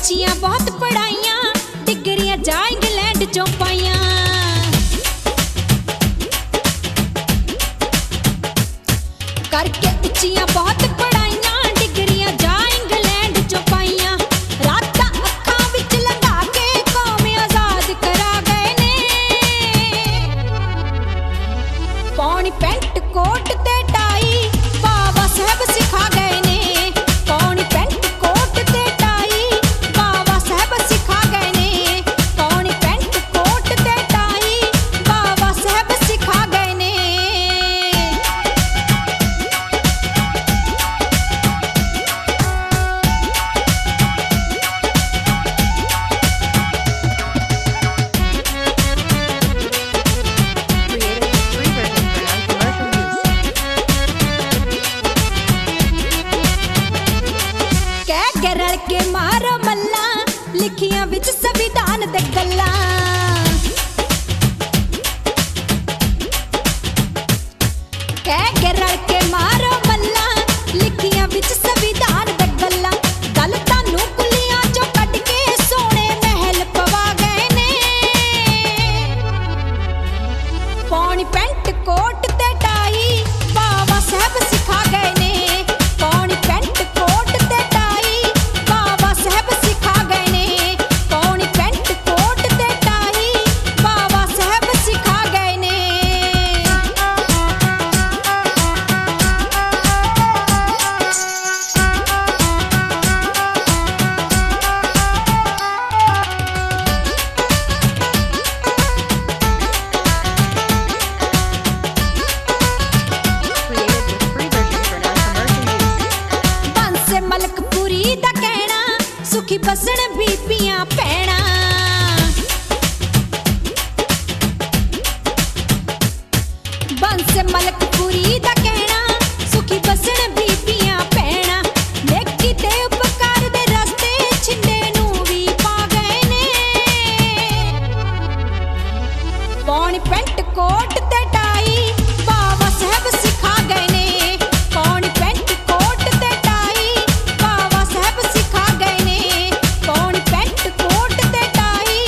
उच्चियां बहुत पढ़ाइयां, डिग्रियां जा इंग्लैंड चों पाइयां। करके उच्चियां बहुत पढ़ाइयां, डिग्रियां जा इंग्लैंड चों पाइयां। रातां अखां विच लंघा के कौम आजाद करा गए ने। पौनी पैंट कोट ते टाई बाबा साहब सिखा गए ने। पौनी पैंट कोट ते टाई बाबा साहब सिखा गए ने। पौनी पैंट कोट ते टाई बाबा साहब सिखा गए ने। रल के मारो मल्ला, लिखियां विच संविधान दे गल्लां। कह के रल के मारो मल्ला, लिखियां विच संविधान दे गल्लां। गल तानू कुलियां चों कढ के सोने महल पवा गए ने। पौनी पैंट कोट ते टाई बाबा साहब सिखा गए ने। पौनी पैंट कोट ते टाई बाबा साहब सिखा गए ने। पौनी पैंट कोट ते टाई बाबा साहब सिखा गए ने। बंस मलकपुरी दा कहना, सुखी बसन बीबियां भैणां। बंस मलकपुरी दा कहना, सुखी बसन बीबियां भैणां। नेकी ते उपकार दे रस्ते छिंडे नूं भी पा गए ने। पौनी पैंट कोट ते टाई बाबा साहब सिखा गए ने। पौनी पैंट कोट ते टाई बाबा साहब सिखा गए ने। पौनी पैंट कोट ते टाई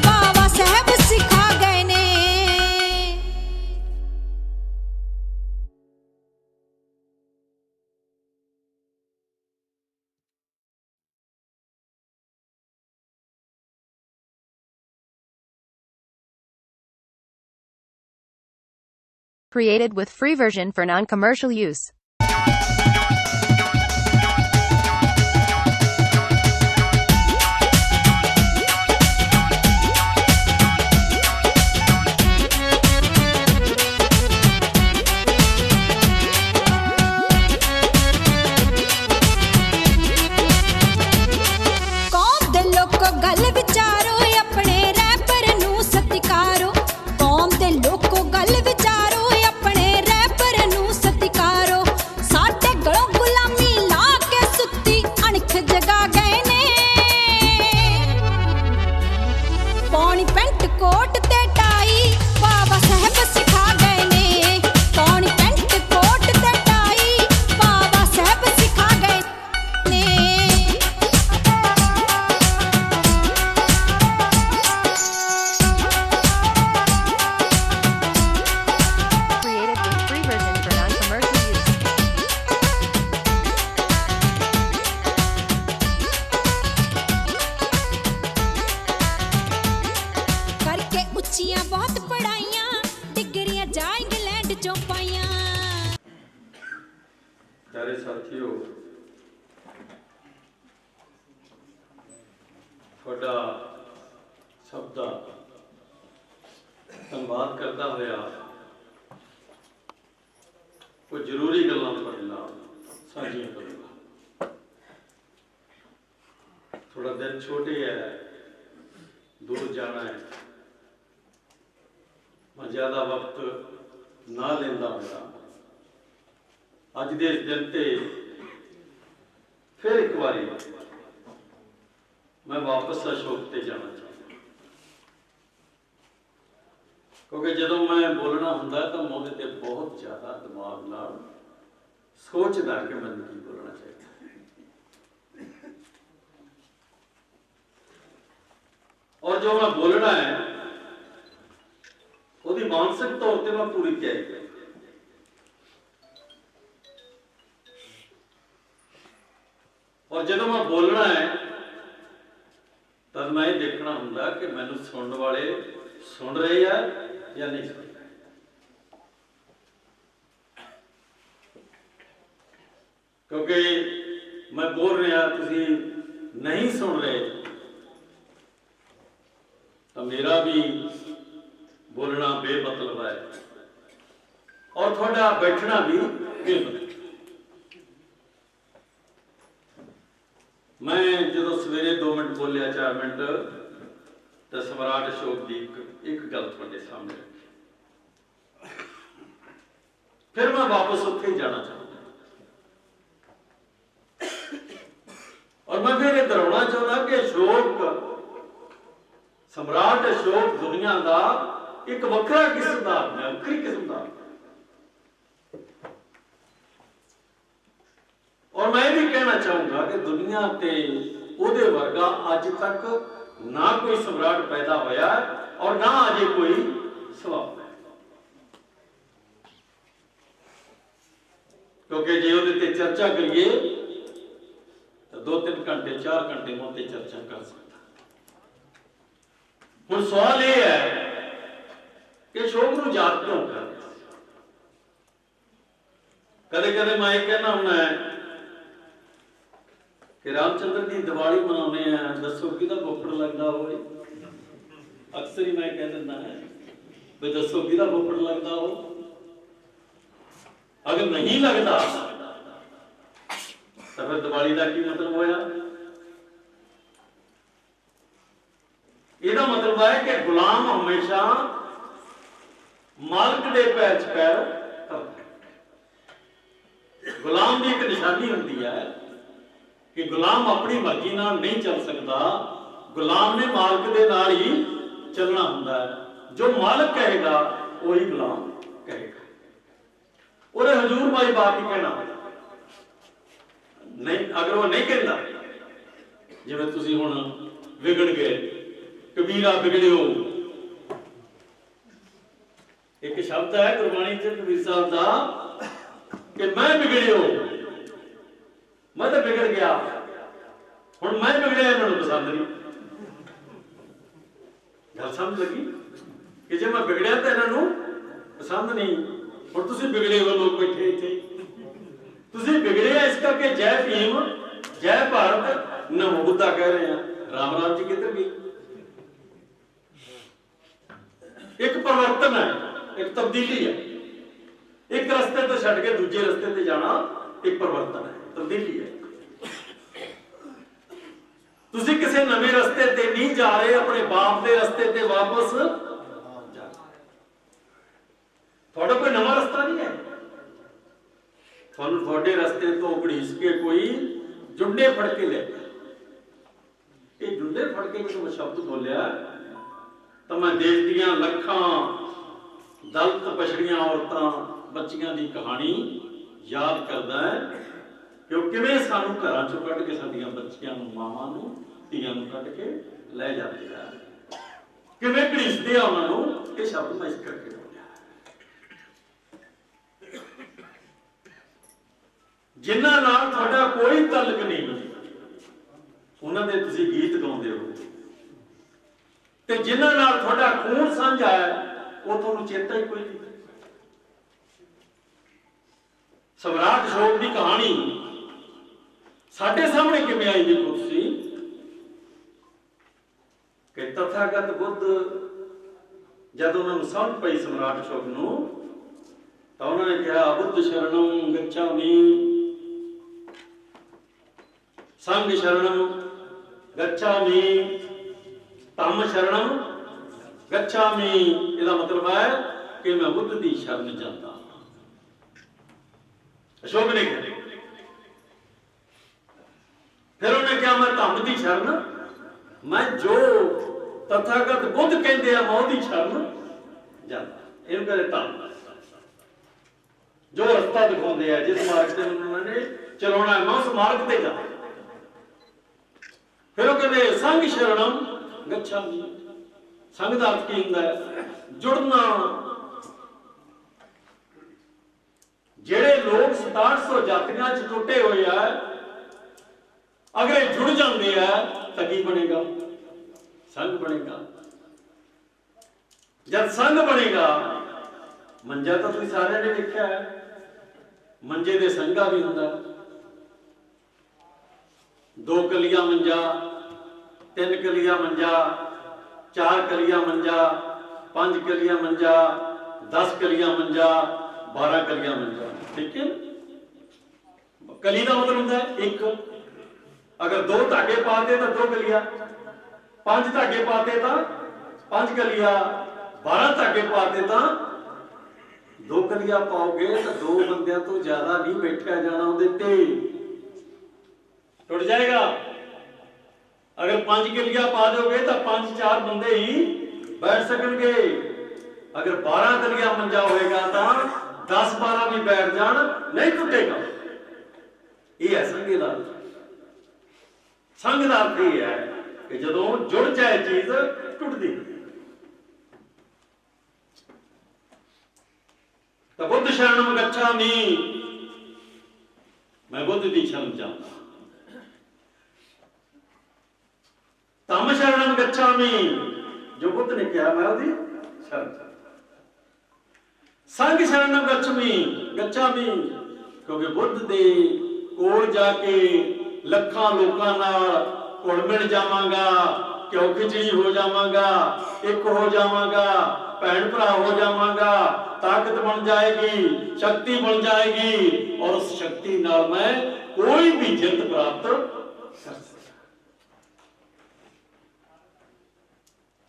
बाबा साहब सिखा गए ने। Created with free version for non-commercial use. कौम दे लोको गल विचारो, अपने रैपर नूं सत्कारो। कौम दे लोको गल विचारो, अपने रैपर नूं सत्कारो। साडे गलों गुलामी ला के सुत्ती अणख जगा गए ने। पौनी पैंट कोट ते टाई बाबा साहब सिखा गए ने। पौनी पैंट कोट ते टाई बाबा साहब सिखा गए ने। Created with free version for non-commercial use. करके उच्चियां बहुत पढ़ाइयां, डिग्रियां जा इंग्लैंड चों पाइयां। प्यारे साथियों, ਤੁਹਾਡਾ ਸਭ ਦਾ ਧੰਨਵਾਦ ਕਰਦਾ ਹੋਇਆ ਕੋਈ ਜ਼ਰੂਰੀ ਗੱਲਾਂ ਤੁਹਾਡੇ ਨਾਲ ਸਾਂਝੀਆਂ ਕਰਾਂਗਾ। ਥੋੜਾ ਦਿਨ ਛੋਟੇ ਹੈ, दूर जाना है, मैं ज़्यादा वक्त ना लेंदा होया अज दे इस दिन ते फिर एक बारी मैं वापस अशोक ते जाना चाहता, क्योंकि जदों मैं बोलना हुंदा तो मैं ते बहुत ज़्यादा दिमाग नाल सोचदा कि मैं की बोलना चाहिए। और जो मैं बोलना है ਉਹਦੀ ਮਾਨਸਿਕ ਤੌਰ ਤੇ ਮੈਂ ਪੂਰੀ ਤਿਆਰੀ ਕਰਾਂ। और ਜਦੋਂ मैं बोलना है तब मैं ये देखना ਹੁੰਦਾ कि मैनू सुनने वाले सुन रहे हैं या नहीं सुन रहे। क्योंकि मैं बोल रहा तुसी नहीं सुन रहे तो मेरा भी बोलना बेमतलब है और थोड़ा बैठना भी बेमतलब। मैं जो सवेरे 2 मिनट बोलिया 4 मिनट तो सम्राट अशोक की एक गल थोड़े सामने रखी, फिर मैं वापस उत्थे ही जाना चाहूंगा और मैं फिर दोहराना चाहता कि अशोक सम्राट अशोक दुनिया का एक वखरा किस्म का है, वखरी किस्म का। और मैं भी कहना चाहूंगा कि दुनिया ते उहदे वर्गा अज तक ना कोई सम्राट पैदा होया और ना अजे कोई सवाल है। क्योंकि जे उहदे ते चर्चा करिए तो 2-3 घंटे 4 घंटे में उहते चर्चा कर सकता। हुण सवाल यह है कि अशोक नूं याद क्यों कर। कदे कदे मैं ये कहना हुंदा है कि रामचंद्र की दिवाली मनाने हैं, दसो कि बोपड़ लगता हो। अक्सर ही मैं कह दिता है भी दसो कि बोपड़ लगता हो। अगर नहीं लगता तो फिर दिवाली का की मतलब होया। इसका मतलब है कि गुलाम हमेशा मालिक के पैर च पैर करता। गुलाम की एक निशानी होती है कि गुलाम अपनी मर्जी नाल नहीं चल सकता, गुलाम ने मालिक दे नाल ही चलना हुंदा है। जो मालिक कहेगा वही गुलाम कहेगा। और हजूर भाई बाप ही कहना नहीं, अगर वो नहीं कहता जिवें तुसीं हुण विगड़ गए, कबीरा बिगड़ियो, एक शब्द है गुरबाणी च कबीर साहब दा कि मैं बिगड़ियो, मैं तो बिगड़ गया, हुण मैं बिगड़िया इन्होंने पसंद नहीं। गल समझ लगी कि जे मैं बिगड़िया तो इन्हों पसंद नहीं। हुण तुसीं बिगड़े हो लोग बैठे इत्थे, तुसीं बिगड़े इस करके जय भीम जय भारत नमो बुद्धा कह रहे हैं। राम राम जी किधर गई। एक परिवर्तन है, एक तब्दीली है। एक रस्ते तो छड्ड के दूजे रस्ते ते जाना एक परिवर्तन है, तब्दीली है। तुसी किसी नवे रस्ते ते नहीं जा रहे, अपने बाप के रस्ते ते वापस जा रहे। थोड़ा कोई नवा रास्ता नहीं है। थोड़े रस्ते तो घड़ीस के कोई जुंडे फड़ के ले। ये जुंडे फड़ के जो मैं शब्द बोलिया तो मैं देश दियां लखां दलित पछड़ियां औरतां बच्चियां की कहानी याद करदा है कि वो किवें सानू घरां चों कढ के साडीआं बच्चियां नूं मावां नूं धीआं नूं कढ के लै जांदे आ, किवें घड़ीसदे आ उन्हां नूं। ये शब्द मैं इस करके बोलिया। जिन्हां नाल तुहाडा कोई तल्क नहीं, उन्हां दे तुसीं गीत गाउंदे हो, ते जिन्हां नाल तुहाडा खून साझा है वो तुहानूं चेता ही कोई नहीं। सम्राट अशोक की कहानी साडे सामने किवें आई देखो तुसीं कि तथागत बुद्ध जब उन्होंने समझ पई सम्राट अशोक नूं तो उन्होंने कहा बुद्ध शरणम गच्छामि, संघ शरणम गच्छामि, धम्म शरणम गच्छामि। इसका मतलब है कि मैं बुद्ध की शरण जाता। अशोक ने कहा, फिर उन्हें क्या मैं धम्म की शरण, मैं जो तथागत बुद्ध कहते हैं मैं उसकी शरण जाता। इन कहते धम्म जो रास्ता दिखाते हैं, जिस मार्ग से उन्होंने चलाना है मैं उस मार्ग से जाता। फिर वो कहते संघ शरणम गच्छामि, ਸੰਘ ਦਾ ਅਰਥ ਕੀ ਹੁੰਦਾ ਹੈ? ਜੁੜਨਾ। ਜਿਹੜੇ ਲੋਕ 6700 ਜਾਤੀਆਂ ਚ ਟੁੱਟੇ ਹੋਏ ਆ, ਅਗਰ ਇਹ ਜੁੜ ਜਾਂਦੇ ਆ ਤਾਂ ਕੀ ਬਣੇਗਾ? ਸੰਘ ਬਣੇਗਾ। ਜਦ ਸੰਘ ਬਣੇਗਾ, ਮੰਜਾ ਤਾਂ ਤੁਸੀਂ ਸਾਰਿਆਂ ਨੇ ਦੇਖਿਆ ਹੈ, ਮੰਜੇ ਦੇ ਸੰਘਾ ਵੀ ਹੁੰਦਾ, 2 ਕਲੀਆ ਮੰਜਾ, 3 ਕਲੀਆ ਮੰਜਾ, 4 ਕਲੀਆ ਮੰਜਾ, 5 ਕਲੀਆ ਮੰਜਾ, 10 ਕਲੀਆ ਮੰਜਾ, 12 ਕਲੀਆ ਮੰਜਾ। ਠੀਕ ਹੈ, ਕਲੀ ਦਾ ਮਤਲਬ ਹੁੰਦਾ ਹੈ ਇੱਕ। ਅਗਰ 2 ਧਾਗੇ ਪਾਤੇ ਤਾਂ 2 ਕਲੀਆ, 5 ਧਾਗੇ ਪਾਤੇ ਤਾਂ 5 ਕਲੀਆ, 12 ਧਾਗੇ ਪਾਤੇ ਤਾਂ 2 ਕਲੀਆ ਪਾਓਗੇ ਤਾਂ 2 ਬੰਦਿਆਂ ਤੋਂ ਜ਼ਿਆਦਾ ਨਹੀਂ ਬੈਠਿਆ ਜਾਣਾ ਉਹਦੇ ਤੇ, ਟੁੱਟ ਜਾਏਗਾ। ਅਗਰ 5 ਕਲੀਆ ਪਾ ਦੋਗੇ ਤਾਂ 5-4 ਬੰਦੇ ਹੀ ਬੈਠ ਸਕਣਗੇ। ਅਗਰ 12 ਕਲੀਆ ਮੰਜਾ ਹੋਏਗਾ ਤਾਂ 10-12 ਵੀ ਬੈਠ ਜਾਣ, ਨਹੀਂ ਟੁੱਟੇਗਾ। ਇਹ ਹੈ ਸੰਘ ਦਾ। ਸੰਘ ਦਾ ਅਰਥ ਇਹ ਹੈ ਕਿ ਜਦੋਂ ਜੁੜ ਜਾਏ ਚੀਜ਼, ਟੁੱਟਦੀ। ਤਾਂ ਬੁੱਧ ਸ਼ਰਣਮ ਗੱਛਾਮਿ, ਮੈਂ ਬੁੱਧ ਦੀ ਸ਼ਰਨ ਚਾਹੁੰਦਾ। ਧੰਮ ਸ਼ਰਣਮ ਗੱਛਾਮਿ, ਜੋ ਬੁੱਧ ਨੇ ਕਿਹਾ ਮੈਂ ਉਹਦੀ ਸ਼ਰਨ ਚਾਹੁੰਦਾ। ਸੰਘ ਸ਼ਰਣਮ ਗੱਛਾਮਿ, ਕਿਉਂਕਿ ਬੁੱਧ ਦੇ ਕੋਲ ਜਾ ਕੇ ਲੱਖਾਂ ਲੋਕਾਂ ਨਾਲ ਘੁਲ ਮਿਲ ਜਾਵਾਂਗਾ, ਘਿਓ ਖਿਚੜੀ ਹੋ ਜਾਵਾਂਗਾ, ਇੱਕ ਹੋ ਜਾਵਾਂਗਾ, ਭੈਣ ਭਰਾ ਹੋ ਜਾਵਾਂਗਾ, ਤਾਕਤ ਬਣ ਜਾਏਗੀ, ਸ਼ਕਤੀ ਬਣ ਜਾਏਗੀ, ਔਰ ਉਸ ਸ਼ਕਤੀ ਨਾਲ ਮੈਂ ਕੋਈ ਵੀ ਜਿੱਤ ਪ੍ਰਾਪਤ ਕਰ ਸਕਦਾ।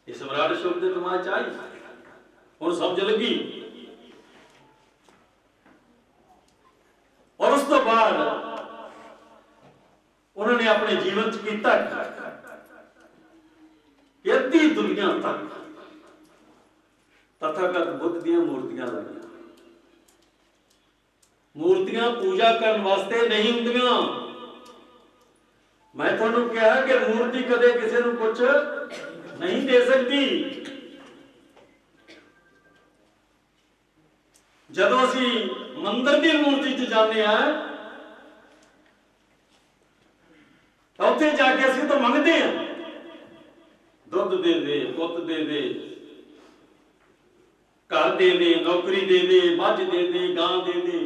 ਇਹ ਸਮਰਾਟ ਅਸ਼ੋਕ ਦੇ ਦਿਮਾਗ ਚ ਆਈ, ਹੁਣ ਸਮਝ ਲੱਗੀ। ਔਰ ਉਸ ਤੋਂ ਬਾਅਦ उन्होंने अपने जीवन च कीता कि अद्धी दुनिया तक तथागत बुद्ध दी मूर्तियां लगियां। मूर्तियां पूजा करने वास्ते नहीं हुंदियां। मैं तुहानू कहा कि मूर्ति कदे किसी नू कुछ नहीं दे सकती। जदों असीं मंदिर दी मूर्ति च जाने आ, उत्थे जाके असीं तो मंगते हैं, दुध दे दे, पुत दे दे, घर दे दे, नौकरी दे दे, मझ दे दे, गां दे दे,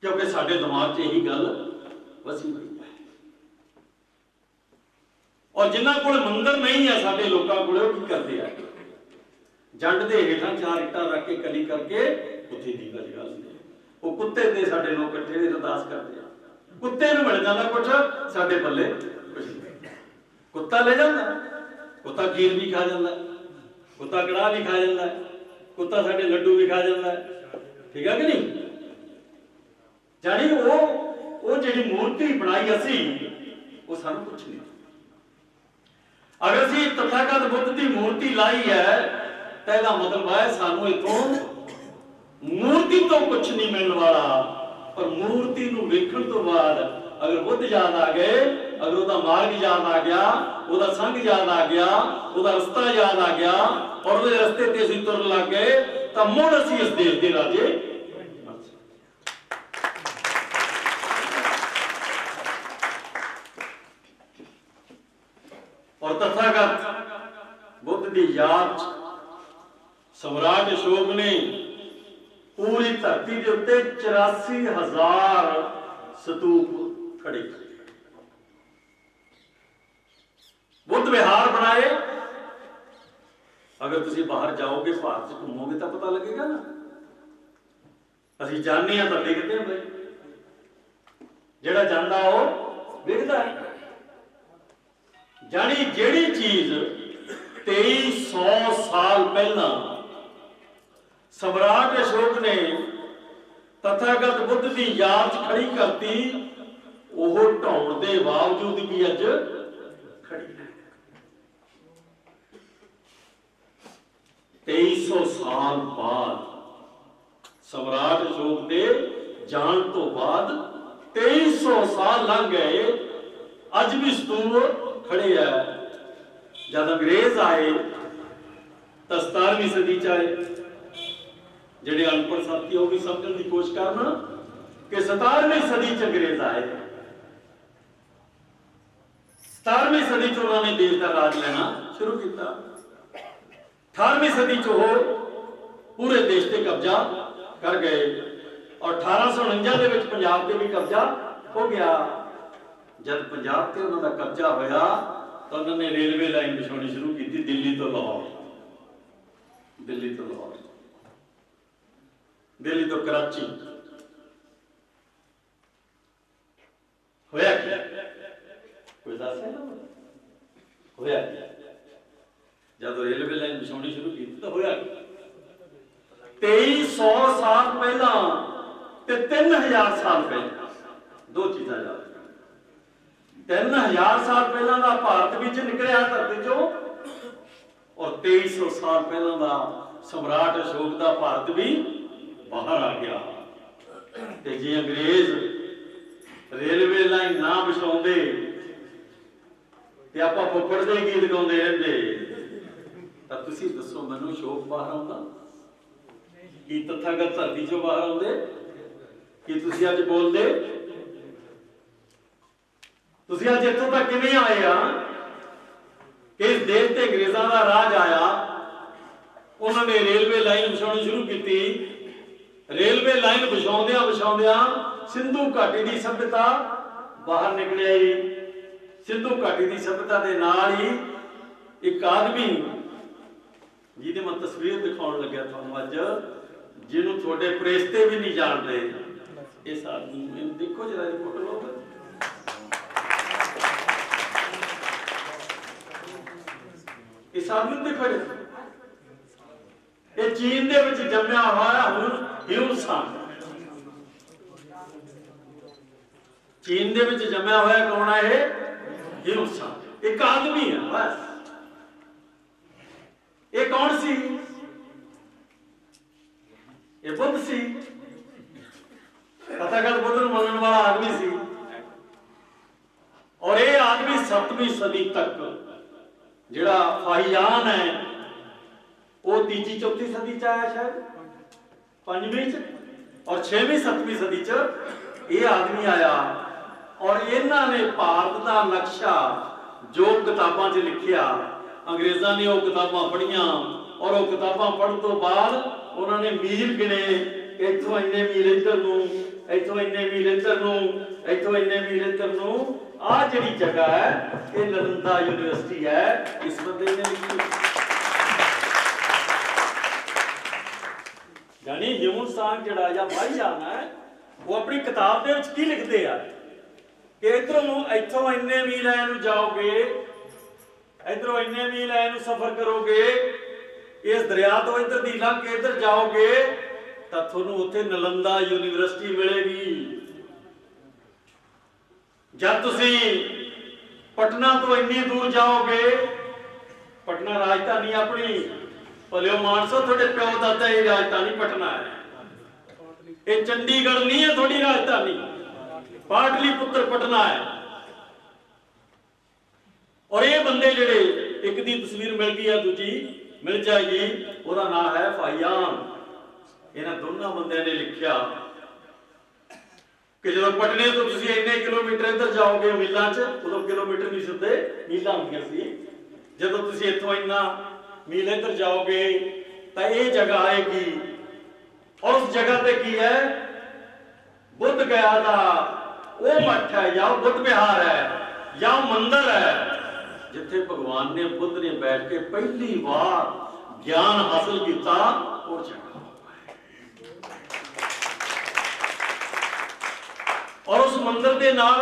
क्योंकि साडे दिमाग च यही गल वसी हुई है। और जिन्हां कोल मंदिर नहीं है, साडे लोकां कोल की करते हैं, जंड दे हेठां 4 इट्टां रख के कली करके उत्थे दीवा जगा लैंदे। वो कुत्ते ते साडे लोग इकट्ठे अरदास करते हैं, कुत्ते नूं मिल जांदा कुछ, साडे पल्ले कुछ नहीं। कुत्ता ले जांदा, कुत्ता खीर भी खा जांदा, कुत्ता कड़ाह भी खा जांदा, कुत्ता साडे लड्डू भी खा जांदा। ठीक है कि नहीं? जानी वो जिहड़ी मूर्ति बनाई असीं, वो सानूं कुछ नहीं। अगर असीं तथागत बुद्ध दी मूर्ति लाई है तो इसदा मतलब है सानूं इत्थों मूर्ति तो कुछ नहीं मिलने वाला, पर मूर्ति नूं वेखण तो बाद अगर बुद्ध याद आ गए, अगर उसका मार्ग याद आ गया, उसका संग याद आ गया, उसका रस्ता याद आ गया, और उस रस्ते ते असीं तुरन लग गए, तो मुड़ असीं इस देश दे राजे। और तथागत बुद्ध की याद सम्राट अशोक ने पूरी धरती के उत्ते 84,000 स्तूप खड़े किए, बुद्ध विहार बनाए। अगर तुम बाहर जाओगे, भारत से घूमोगे तो पता लगेगा ना। असीं जाने हैं तो देखते हैं भाई, जेड़ा जांदा वो देखता है। जानी जेड़ी चीज 2300 साल पहला सम्राट अशोक ने तथागत बुद्ध की याद खड़ी करती, वो ढाउण के बावजूद भी अज खड़ी है। 2300 साल बाद सम्राट अशोक के जान तो बाद 2300 साल लंघ गए, अज भी स्तूप खड़े है। जब अंग्रेज आए तो 17वीं सदी च आए। ਜਿਹੜੇ अनपढ़ साथी वो भी समझने की कोशिश करना कि 17वीं सदी च अंग्रेज आए। 17वीं सदी च उन्होंने देश का राज लेना शुरू किया। 18वीं सदी च वो पूरे देश से कब्जा कर गए और 1849 ਦੇ ਵਿੱਚ पंजाब ਤੇ भी कब्जा हो गया। जब पंजाब ਤੇ ਉਹਨਾਂ ਦਾ कब्जा होया तो उन्होंने रेलवे लाइन बिछानी शुरू की थी दिल्ली तो लाहौर, दिल्ली तो लाहौर, दिल्ली तो कराची। होया क्या? कोई दस है ना? होया क्या? जब रेलवे लाइन बिछानी शुरू की तो होया क्या? 2300 साल पहला ते 3000 साल पहला दो चीज़ां याद। 3000 साल पहला का भारत विच निकलिया धरती चो और 2300 साल पहला का सम्राट अशोक का भारत भी बाहर आ गया। ते जे अंग्रेज रेलवे लाइन ना बिछाउंदे ते आपां फुफड़ दे गीत गाउंदे रहंदे तां तुसीं दसो मैनूं अशोक बाहर आउंदा कि तथागत धरती चो बाहर आउंदे कि तुसीं अज बोलदे तुसीं अज इत्थों तक किवें आए आ कि इस देश ते अंग्रेज़ां दा राज आया। उन्होंने रेलवे लाइन बिछाउणी शुरू की। रेलवे लाइन बिछाउंदियां बिछाउंदियां सिंधु घाटी की सभ्यता बाहर निकल आई। सिंधु घाटी की सभ्यता के नाल ही एक आदमी जिहदी मैं तस्वीर दिखाउण लग्या तुहानूं अज, जिन्होंने थोड़े प्रेस्ते भी नहीं जानते, इस आदमी देखो जरा फोटो लो। इस आदमी देखो ये चीन दे विच जम्मिया हुआ ह्यून सांग। चीन दे विच जम्मिया हुआ कौन है? ह्यून सांग। एक आदमी है बस। ये कौन सी? ये बुद्ध सी। तथागत बुद्ध नूं मनण वाला आदमी सी। और ये आदमी 7वीं सदी तक जिहड़ा फाहियान है वो 3જી 4థੀ सदी च आया, शायद 5वीं च, और 6वीं 7वीं सदी च ये आदमी आया। और इन्हां ने भारत का नक्शा जो किताबां च लिखिया अंग्रेज़ां ने वो किताबां पढ़ियां और वो किताबां पढ़न तो बाद उन्होंने मील गिने, इत्थों इन्ने मील इधर नूं, इत्थों इन्ने मील इधर नूं, इत्थों इन्ने मील इधर नूं। आ जिहड़ी जगह है ये नालंदा यूनिवर्सिटी है। इस बंदे ने लिखी। यानी ह्यून सांग जिहड़ा या भाईजान है वो अपनी किताब दे विच की लिखदे आ कि इधरों इत्थों इन्ने मील ऐ जाओगे, इधरों इन्ने मील ऐ सफर करोगे, इस दरिया तो इधर दी लंघ के इधर जाओगे तो तुहानूं उत्थे नालंदा यूनिवर्सिटी मिलेगी। जब तुसी पटना तो इन्नी दूर जाओगे, पटना राजधानी अपनी भलियो मानसो थोड़े प्यो दादा ही राजधानी पटना है। ये चंडीगढ़ नहीं है थोड़ी राजधानी, पाटलिपुत्र पटना है। और ये बंदे जिहड़े एक दी तस्वीर मिल गई है, दूजी मिल जाएगी, उसका नाम है फाहियान। इन्हां दोनों बंदे ने लिखिया कि जो पटने तो तुसी इन्ने किलोमीटर इधर जाओगे मीलों च, उदों किलोमीटर नहीं सुनते मीलां होंदियां सी। जदों तुसी इत्थों इन्ना मील इधर जाओगे तो ये जगह आएगी और उस जगह पे की है? बुद्ध गया था वो मठ है या बुद्ध विहार है या मंदिर है जिथे भगवान ने बुद्ध ने बैठ के पहली बार ज्ञान हासिल किया। और जगह और उस मंदिर के नाल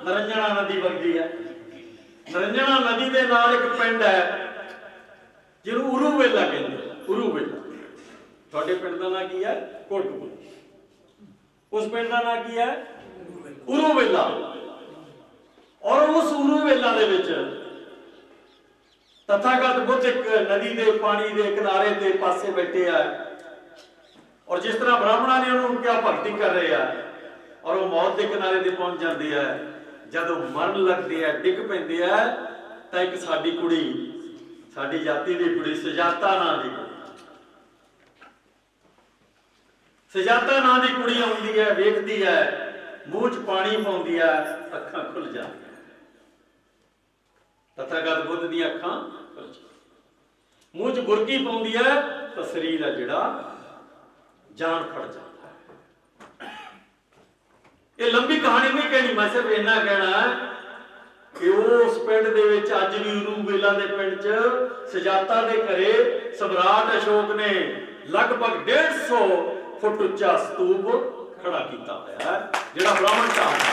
नरंजना नदी वगदी है। नरंजना नदी के नाल एक पिंड है जिन्होंने उरूवेला कहते। उरूवेला थोड़े पिंड का नाम की है? कोटकपुर। उस पिंड का नाम की है? उरूवेला। और उस उरूवेला दे विच तथागत बुद्ध एक नदी के पानी के किनारे के पासे बैठे है और जिस तरह ब्राह्मणों ने उन्होंने क्या भक्ति कर रहे हैं और वो मौत के किनारे ते पहुंच जाते हैं। जब मरण लगते हैं, डिग पैंदे है तो एक साडी कुड़ी साडी जाति दी कुड़ी सुजाता नां दी सुजाता नां दी कुड़ी आउंदी है, वेखदी है, मूँह च पानी पाउंदी है, अखां खुल जांदियां। तथागत बुद्ध दी अखां खुल जांदियां, मूँह च बुरकी पाउंदी है तो शरीर है जिहड़ा जान फड़ जाता है। ये लंबी कहानी नहीं कहनी, मैं सिर्फ इन्ना कहना है कि उस पिंड दे विच अज भी उरूवेला दे पिंड च सुजाता दे घरे सम्राट अशोक ने लगभग 150 फुट उच्चा स्तूप खड़ा किया होया है, जिहड़ा ब्राह्मण ढाल है।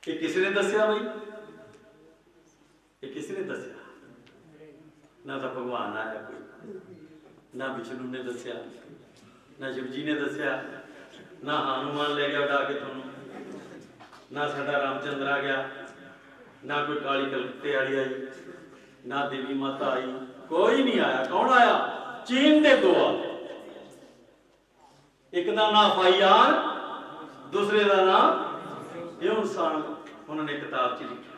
ये किसी ने दस्या भाई? ये किसी ने दस्या? ना तो भगवान आया कोई, ना विष्णु ने दस्या, ना शिव जी ने दस्या, ना हनुमान ले गया उड़ा के तुहानू, ना साडा रामचंद्र आ गया, ना कोई काली कलकत्ते वाली आई, ना देवी माता आई, कोई नहीं आया। कौन आया? चीन दे दो आए, एक का नाम फाइयान, दूसरे का नाम यूनसान, उन्होंने किताब च लिखा।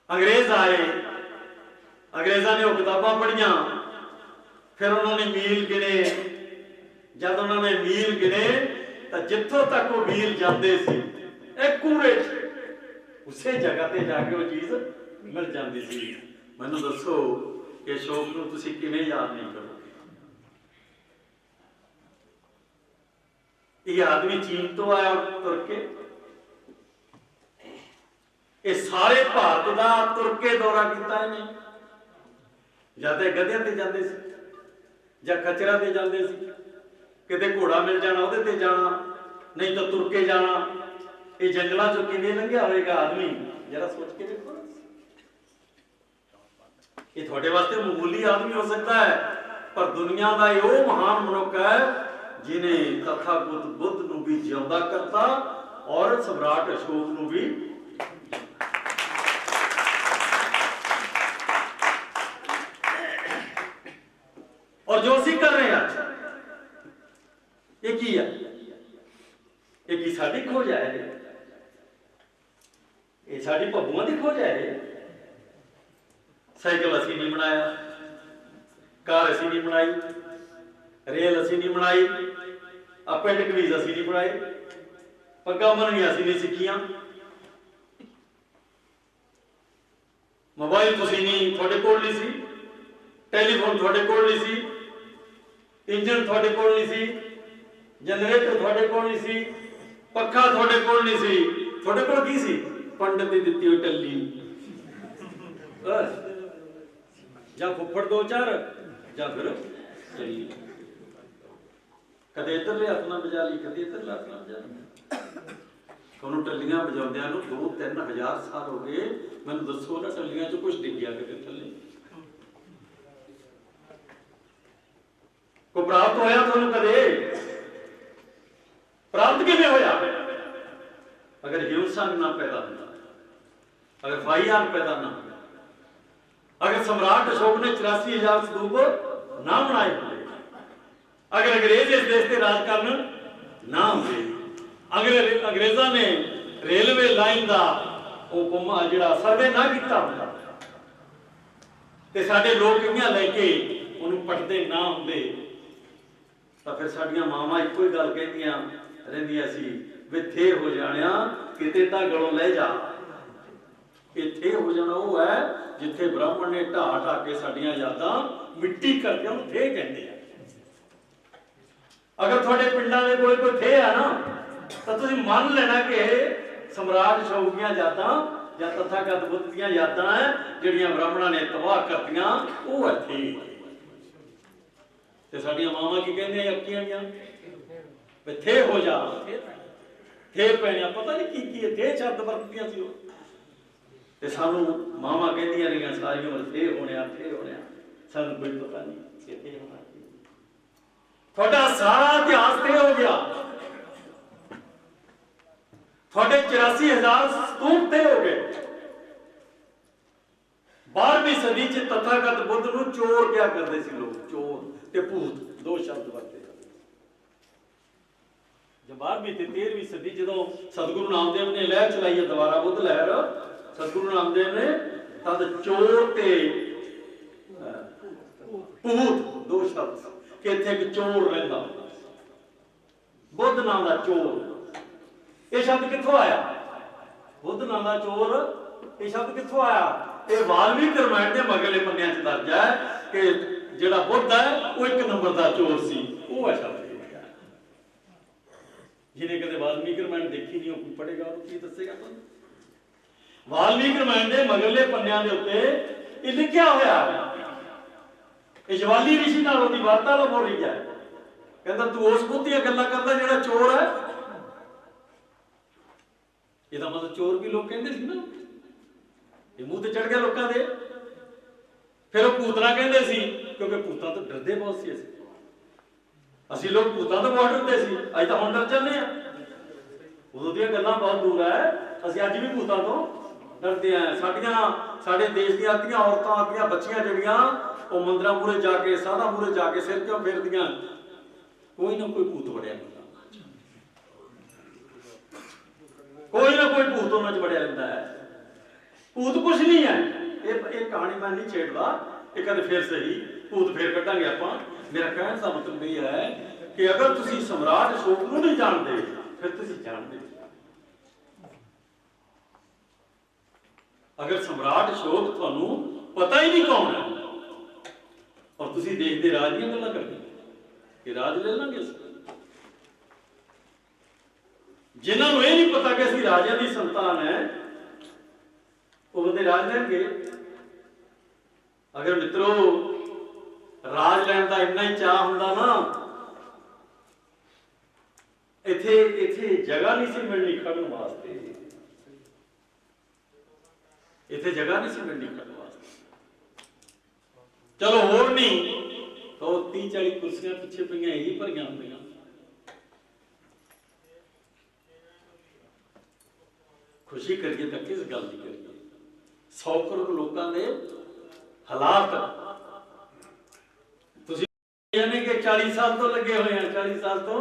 अंग्रेज आए, अंग्रेजा ने वो किताबां पढ़िया, फिर उन्होंने मील गिने। जब उन्होंने मील गिने तो जिथों तक वो मील जाते सी एक्यूरेट उसे जगह पे जाके वो चीज मिल जाती सी। मैनू दसो कि अशोक नूं तुसीं किवें याद नहीं करोगे? ये आदमी चीन तो आया तुर के, ये सारे भारत का तुर के दौरा किया इन्हें, या तो गधियां ते जांदे सी या खच्चरां ते जांदे सी, किते घोड़ा मिल जाना उहदे ते जाना, नहीं तो तुर के जाना। ये जंगलों चों किवें लंघिया होएगा आदमी, जरा सोच के देखो। ये तुहाडे वास्ते मामूली आदमी हो सकता है, पर दुनिया का यो महान मनुख है जिन्हें तथागत बुद्ध नूं भी जिंदा करता और सम्राट अशोक नूं भी। और जो असीं कर रहे हैं ये की है? ये की साडी खोज है? ये साडी भब्बुआं दी खोज है? साइकिल असीं नहीं बनाया, कार असीं नहीं बनाई, रेल असीं नहीं बनाई, पेंट कमीज असीं नहीं बनाई, पग्गां बननियां असीं नहीं सिक्खियां, मोबाइल तुसीं नहीं, तुहाडे कोल नहीं सी, टेलीफोन तुहाडे कोल नहीं सी, इंजन तुहाडे कोल नहीं सी, जनरेटर तुहाडे कोल नहीं सी, पक्खा तुहाडे कोल नहीं सी, तुहाडे कोल की सी? पंडित दी दित्ती हुई टल्ली, जां फुफड़ दो चार, जां फिर टल्ली। कदे इधरले हत्थ नाल बजा ली, कदे इधरले हत्थ नाल बजा ली। तुहानूं टल्लियां बजाउंदियां नूं 2-3 हज़ार साल हो गए। मैनूं दसो ना टल्लियां चों कुछ डिग्गिया किते थल्ले? को प्राप्त होया तुहानूं कदे? प्राप्त किवें होया? अगर ह्यूसन ना पैदा होता, अगर फाइयान पैदा ना होता, अगर सम्राट अशोक ने 84,000 स्तूप ना बनाए होंगे, अगर अंग्रेज इस देश से राज करन ना होंगे, अगर अंग्रेजा ने रेलवे लाइन का जिहड़ा सर्वे ना किया होंदा ते साडे लोग कियां लैके उन्होंने पढ़ते ना होंदे, तो फिर साडियां मावां इक्को ही गल कहंदियां रहिंदियां सी वे थे हो जाणिया किते तां गलों ले जा। इत्थे हो जाना वो है जिथे ब्राह्मण ने ढा ढा के साडियां यादां मिट्टी करके उन्हें थे कहते हैं। अगर थोड़े पिंडां दे कोई थे है ना, तो तुसीं मान लेना कि सम्राट अशोक दीयां यादां या तथागत बुद्ध दीयां यादां है जिहड़ियां ब्राह्मणां ने तबाह करतियां, वो है थे। ते साडियां मावां की कहंदियां अक्कीआं दियां वे थे हो जा, थे पैणिया पता नहीं की थे शब्द वरतियां सी। ते सानू मावां कहंदियां रहियां सारी उम्र थे होणिया, सानू कोई पता नहीं कि थे होना। थोड़ा सारा इतिहास थे हो गया, थोड़े 84,000 स्तूप थे हो गए। 12वीं सदी च तथागत बुद्ध नूं चोर क्या करते सी लोग? चोर ते भूत दो शब्द वरते। जब 12वीं ते 13वीं सदी जो सतगुरु नामदेव ने लहर चलाई है, दोबारा बुद्ध लहर सतगुरु नामदेव ने तद चोर ते भूत दो शब्द कि इत्थे एक चोर रहिंदा, बुद्ध नाम का चोर। ये शब्द कित्थों आया? बुद्ध नाम का चोर ये शब्द कित्थों आया? ये वाल्मीकि रामायण के मगरले पन्नियां च दर्ज है कि जिहड़ा बुद्ध है वो एक नंबर का चोर सी। वो है शब्द जिन्हें कदे वाल्मीकि रामायण देखी नहीं, कोई पढ़ेगा और की दसेगा? वाल्मीकि रामायण के मगरले पन्नियां दे उत्ते ये लिखिया होया है। जवाली ऋषि नाल ओदी वार्तालाप हो रही है, कहता तू उस बुद्ध दी गल्लां करदा जिहड़ा चोर है। ਇਹਦਾ मतलब चोर भी लोग कहते सी ना, ये मुंह ते चढ़ गया लोगों दे। फिर वो भूतना कहते सी क्योंकि भूतां तो डरदे बहुत सी असीं लोग भूतां तो बहुत डरदे सी, अज तो हुण डर जाने आ। उदों दी गल्लां बहुत दूर है, असीं अज भी भूतां तो डरदे हैं। साडे देश दी आदियां औरतां आदियां बच्चियां जिहड़ियां वो मंदिरां मूहरे जाके साधा मूहरे जाके सिर क्यों फेरदियां, कोई ना कोई भूत वड़िया होंदा, कोई ना कोई भूत उन्हां च वड़िया रहिंदा है। भूत कुछ नहीं है, ये कहानी मैं नहीं छेड़दा, ये कदे फिर सही भूत फिर कड्डांगे आपां। मेरा कहण दा मतलब ये है कि अगर तुसीं सम्राट अशोक नूं नहीं जानदे फिर तुसीं जानदे। अगर सम्राट अशोक तुहानूं पता ही नहीं कौन है और तुसीं देखदे राज दीयां गल्लां करदे कि राज ले लांगे असीं, जिन्हां नूं ये नहीं पता कि असीं राजियां दी संतान है वो बंदे राज लैणगे। अगर मित्रों राज लैण दा इन्ना ही चाह हुंदा ना, इत्थे जगह नहीं सी मिलनी खड़न वास्ते, इत्थे जगह नहीं सी मिलनी खड़न वास्ते। चलो होर नहीं तो 30-40 कुर्सियां पिछे पईयां यही भरियां होईयां। खुशी करिए तो किस गल की करिए? 100 करोड़ लोगों के हालात यानी कि 40 साल तो लगे हुए हैं, 40 साल तो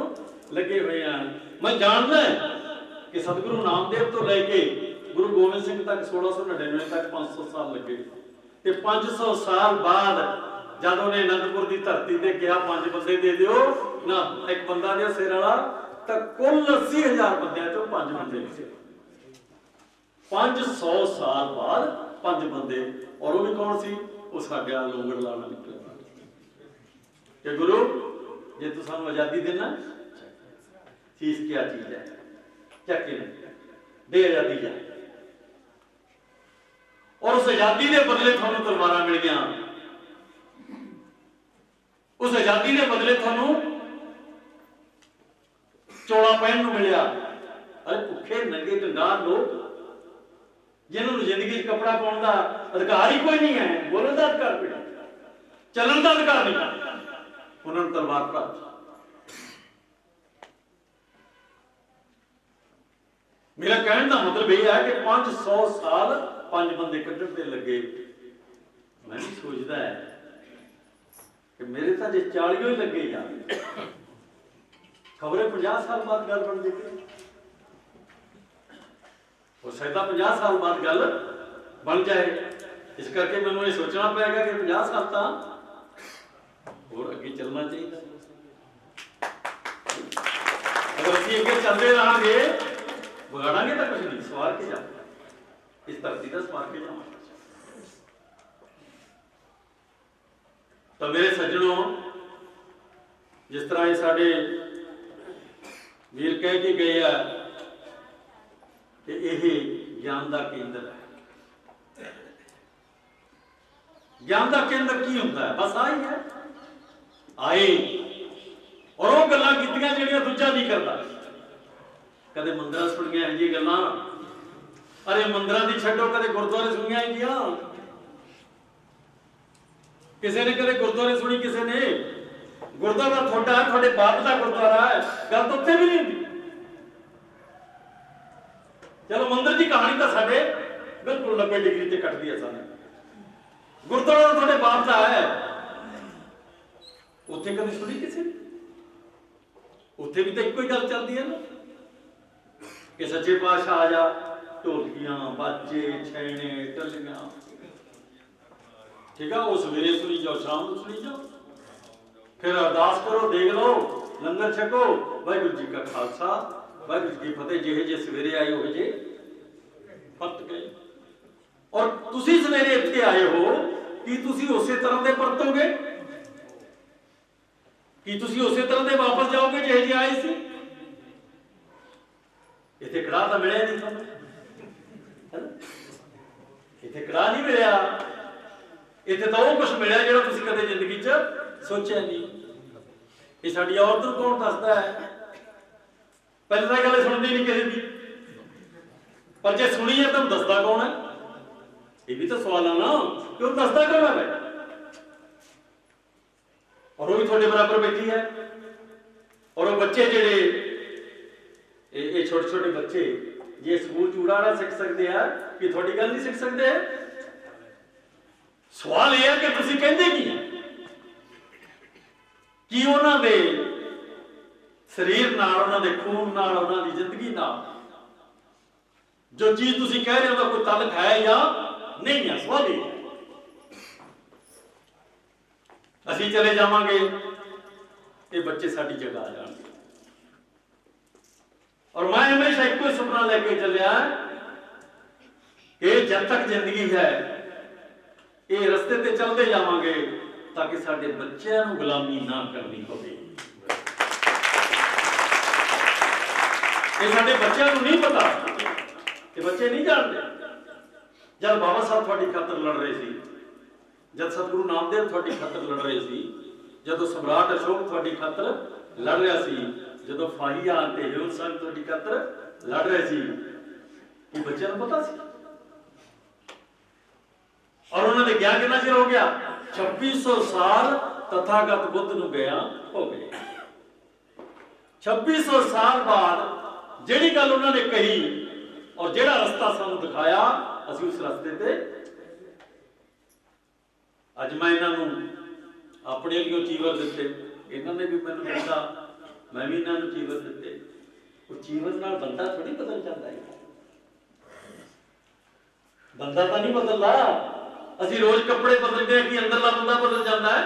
लगे हुए हैं। मैं जानता कि सतगुरु नामदेव तो लेके गुरु गोबिंद सिंह तक 1699 तक 500 साल लगे ते 500 साल बाद जब उन्हें अनंदपुर की धरती से कहा 5 बंदे दे दियो ना, एक बंदा दिया सिर वाला, तो कुल 80,000 बंदे चो 5 बंदे निकले। 500 साल बाद 5 बंदे, और वो भी कौन सी? वो साडा लोंगड़ लाना निकले कि गुरु जे तू सानू आजादी देना, चीज क्या चीज है, चक्के दे आजादी जा। और उस आजादी के बदले थानू तलवारां मिल गया, उस आजादी के बदले थानू चोला पहन नूं मिलिया। अरे भुखे नंगे कंगाल लोग जिन्होंने जिंदगी कपड़ा पाने का अधिकार ही कोई नहीं है, बोलने का अधिकार कोई नहीं, चलन का अधिकार नहीं, उन्होंने तलवार प्राप्त। मेरा कहने का मतलब यह है कि 500 साल 5 बंदे कड्ढण ते लगे। मैं भी सोचता है कि मेरे तो जे 40 ही लगे यार, खबरें 50 साल बाद गल बन जाएगी, और शायद 50 साल बाद गल बन जाए। इस करके मैंने ये सोचना पड़ेगा कि 50 साल तक और अगे चलना चाहिए। अगर असीं अगे चलते रहेंगे बिगाड़ांगे तो कुछ नहीं, सवार के जा इस धरती का सवार के जावांगे। तो मेरे सज्जनों, जिस तरह ये साडे वीर कह के गए है कि यह ज्ञान का केंद्र है। ज्ञान का केंद्र की होता है? बस आई है, आए और वो गल्लां कीतियां जिहड़ियां दूजा नहीं करता। कदे मंदिर सुनिया जी गल्लां, अरे मंदिर की छड्डो, कदे गुरुद्वारे सुनिया जी, किसी ने कदे गुरुद्वारे सुनी, किसी ने गुरुद्वारा थोड़ा है, थोड़े बाप का गुरुद्वारा है, गल तो उत्थे भी नहीं होंदी। चलो मंदिर की कहानी तो साढ़े बिल्कुल 90 डिग्री से कट दी है साने। गुरुद्वारा तो थोड़े बाप का है, उत्थे कभी सुनी किसी ने? उत्थे भी तो एक ही गल चलती है ना कि सच्चे पातशाह आ जा, ਢੋਲਕੀਆਂ ਬਾਜੇ ਛੈਣੇ ਟੱਲੀਆਂ, ਠੀਕ ਆ। ਉਹ ਸਵੇਰੇ ਸੁਣੀ ਜਾਓ, ਸ਼ਾਮ ਨੂੰ ਸੁਣੀ ਜਾਓ, ਫਿਰ ਅਰਦਾਸ ਕਰੋ, ਦੇਖ ਲਓ, ਲੰਗਰ ਛਕੋ। ਵਾਹਿਗੁਰੂ ਜੀ ਕਾ ਖਾਲਸਾ, ਵਾਹਿਗੁਰੂ ਜੀ ਕੀ ਫਤਿਹ। ਜਿਹੇ ਜੇ ਸਵੇਰੇ ਆਏ ਉਹ ਜੇ ਪਰਤ ਗਏ। ਔਰ ਤੁਸੀਂ ਸਵੇਰੇ ਇੱਥੇ ਆਏ ਹੋ, ਕੀ ਤੁਸੀਂ ਉਸੇ ਤਰ੍ਹਾਂ ਦੇ ਪਰਤੋਗੇ? ਕੀ ਤੁਸੀਂ ਉਸੇ ਤਰ੍ਹਾਂ ਦੇ ਵਾਪਸ ਜਾਓਗੇ ਜਿਹੇ ਜੇ ਆਏ ਸੀ? ਇੱਥੇ ਕੜਾਹ ਤਾਂ ਮਿਲਿਆ ਨਹੀਂ ਤੁਹਾਨੂੰ, ਇੱਥੇ ਕੜਾਹ ਨਹੀਂ ਮਿਲਿਆ, ਇੱਥੇ ਤਾਂ ਉਹ ਕੁਝ ਮਿਲਿਆ ਜਿਹੜਾ ਤੁਸੀਂ ਕਦੇ ਜ਼ਿੰਦਗੀ 'ਚ ਸੋਚਿਆ ਨਹੀਂ। ਇਹ ਸਾਡੀ ਔਰਤ ਨੂੰ ਕੌਣ ਦੱਸਦਾ ਹੈ? ਪਹਿਲਾਂ ਤਾਂ ਗੱਲ ਸੁਣਦੀ ਨਹੀਂ ਕਿਸੇ ਦੀ, ਪਰ ਜੇ ਸੁਣੀ ਹੈ ਤਾਂ ਦੱਸਦਾ ਕੌਣ ਹੈ? ਇਹ ਵੀ ਤਾਂ ਸਵਾਲ ਆ ਨਾ, ਕਿ ਉਹ ਦੱਸਦਾ ਕੌਣ ਹੈ ਭਾਈ? ਔਰ ਉਹ ਵੀ ਤੁਹਾਡੇ ਬਰਾਬਰ ਬੈਠੀ ਹੈ। ਔਰ ਉਹ ਬੱਚੇ ਜਿਹੜੇ ਇਹ ਛੋਟੇ ਛੋਟੇ ਬੱਚੇ ਜੇ ਸਕੂਲ ਚੂੜਾੜਾ ਸਿੱਖ ਸਕਦੇ ਆ, ਕਿ ਤੁਹਾਡੀ ਗੱਲ ਨਹੀਂ ਸਿੱਖ ਸਕਦੇ? ਸਵਾਲ ਇਹ ਹੈ ਕਿ ਤੁਸੀਂ ਕਹਿੰਦੇ ਕੀ ਹੈ? ਕੀ ਉਹਨਾਂ ਦੇ ਸਰੀਰ ਨਾਲ, ਉਹਨਾਂ ਦੇ ਖੂਨ ਨਾਲ, ਉਹਨਾਂ ਦੀ ਜ਼ਿੰਦਗੀ ਨਾਲ ਜੋ ਚੀਜ਼ ਤੁਸੀਂ ਕਹਿ ਰਹੇ ਹੋ ਉਹਦਾ ਕੋਈ ਤਾਲੁਕ ਹੈ ਜਾਂ ਨਹੀਂ ਹੈ? ਸਵਾਲ ਇਹ ਹੈ। ਅਸੀਂ ਚਲੇ ਜਾਵਾਂਗੇ, ਇਹ ਬੱਚੇ ਸਾਡੀ ਜਗ੍ਹਾ ਆ ਜਾਣਗੇ। ਔਰ ਮੈਂ ਹਮੇਸ਼ਾ ਇੱਕੋ ਸੁਪਨਾ ਲੈ ਕੇ ਚੱਲਿਆ ਕਿ ਜਦ ਤੱਕ ਜ਼ਿੰਦਗੀ ਹੈ ਇਹ ਰਸਤੇ ਤੇ ਚੱਲਦੇ ਜਾਵਾਂਗੇ ਤਾਂ ਕਿ ਸਾਡੇ ਬੱਚਿਆਂ ਨੂੰ ਗੁਲਾਮੀ ਨਾ ਕਰਨੀ ਪਵੇ। ਇਹ ਸਾਡੇ ਬੱਚਿਆਂ ਨੂੰ ਨਹੀਂ ਪਤਾ, ਇਹ ਬੱਚੇ ਨਹੀਂ ਜਾਣਦੇ। ਜਦ ਬਾਬਾ ਸਾਹਿਬ ਤੁਹਾਡੀ ਖਾਤਰ ਲੜ ਰਹੇ ਸੀ, ਜਦ ਸਤਿਗੁਰੂ ਨਾਮਦੇਵ ਤੁਹਾਡੀ ਖਾਤਰ ਲੜ ਰਹੇ ਸੀ, ਜਦੋਂ ਸਮਰਾਟ ਅਸ਼ੋਕ ਤੁਹਾਡੀ ਖਾਤਰ ਲੜ ਰਿਹਾ ਸੀ, ਜਦੋਂ ਫਾਹੀਆ ਤੇ ਹਿਊਨ ਸਿੰਘ ਤੁਹਾਡੀ ਖਾਤਰ ਲੜ ਰਹੇ ਸੀ, ਇਹ ਬੱਚਿਆਂ ਨੂੰ ਪਤਾ ਸੀ? ਔਰ ਉਹਨਾਂ ਨੇ ਗਿਆ ਕਿੰਨਾ ਚਿਰ ਹੋ ਗਿਆ? 2600 ਸਾਲ ਤਥਾਗਤ ਬੁੱਧ ਨੂੰ ਗਿਆ ਹੋ ਗਏ। 2600 ਸਾਲ ਬਾਅਦ ਜਿਹੜੀ ਗੱਲ ਉਹਨਾਂ ਨੇ ਕਹੀ ਔਰ ਜਿਹੜਾ ਰਸਤਾ ਸਾਨੂੰ ਦਿਖਾਇਆ, ਅਸੀਂ ਉਸ ਰਸਤੇ ਤੇ ਅੱਜ ਮੈਂ ਇਹਨਾਂ ਨੂੰ ਆਪਣੇ ਲਈ ਚੀਵਰ ਦਿੱਤੇ, ਇਹਨਾਂ ਨੇ ਵੀ ਮੈਨੂੰ ਦਿੱਤਾ, ਮੈਂ ਵੀ ਇਹਨਾਂ ਨੂੰ ਚੀਵਰ ਦਿੱਤੇ। ਉਹ ਚੀਵਰ ਨਾਲ ਬੰਦਾ ਥੋੜੀ ਬਦਲ ਜਾਂਦਾ ਹੈ, ਬੰਦਾ ਤਾਂ ਨਹੀਂ ਬਦਲਦਾ। ਅਸੀਂ ਰੋਜ਼ ਕੱਪੜੇ ਬਦਲਦੇ ਹਾਂ, ਕਿ ਅੰਦਰਲਾ ਬੰਦਾ ਬਦਲ ਜਾਂਦਾ ਹੈ?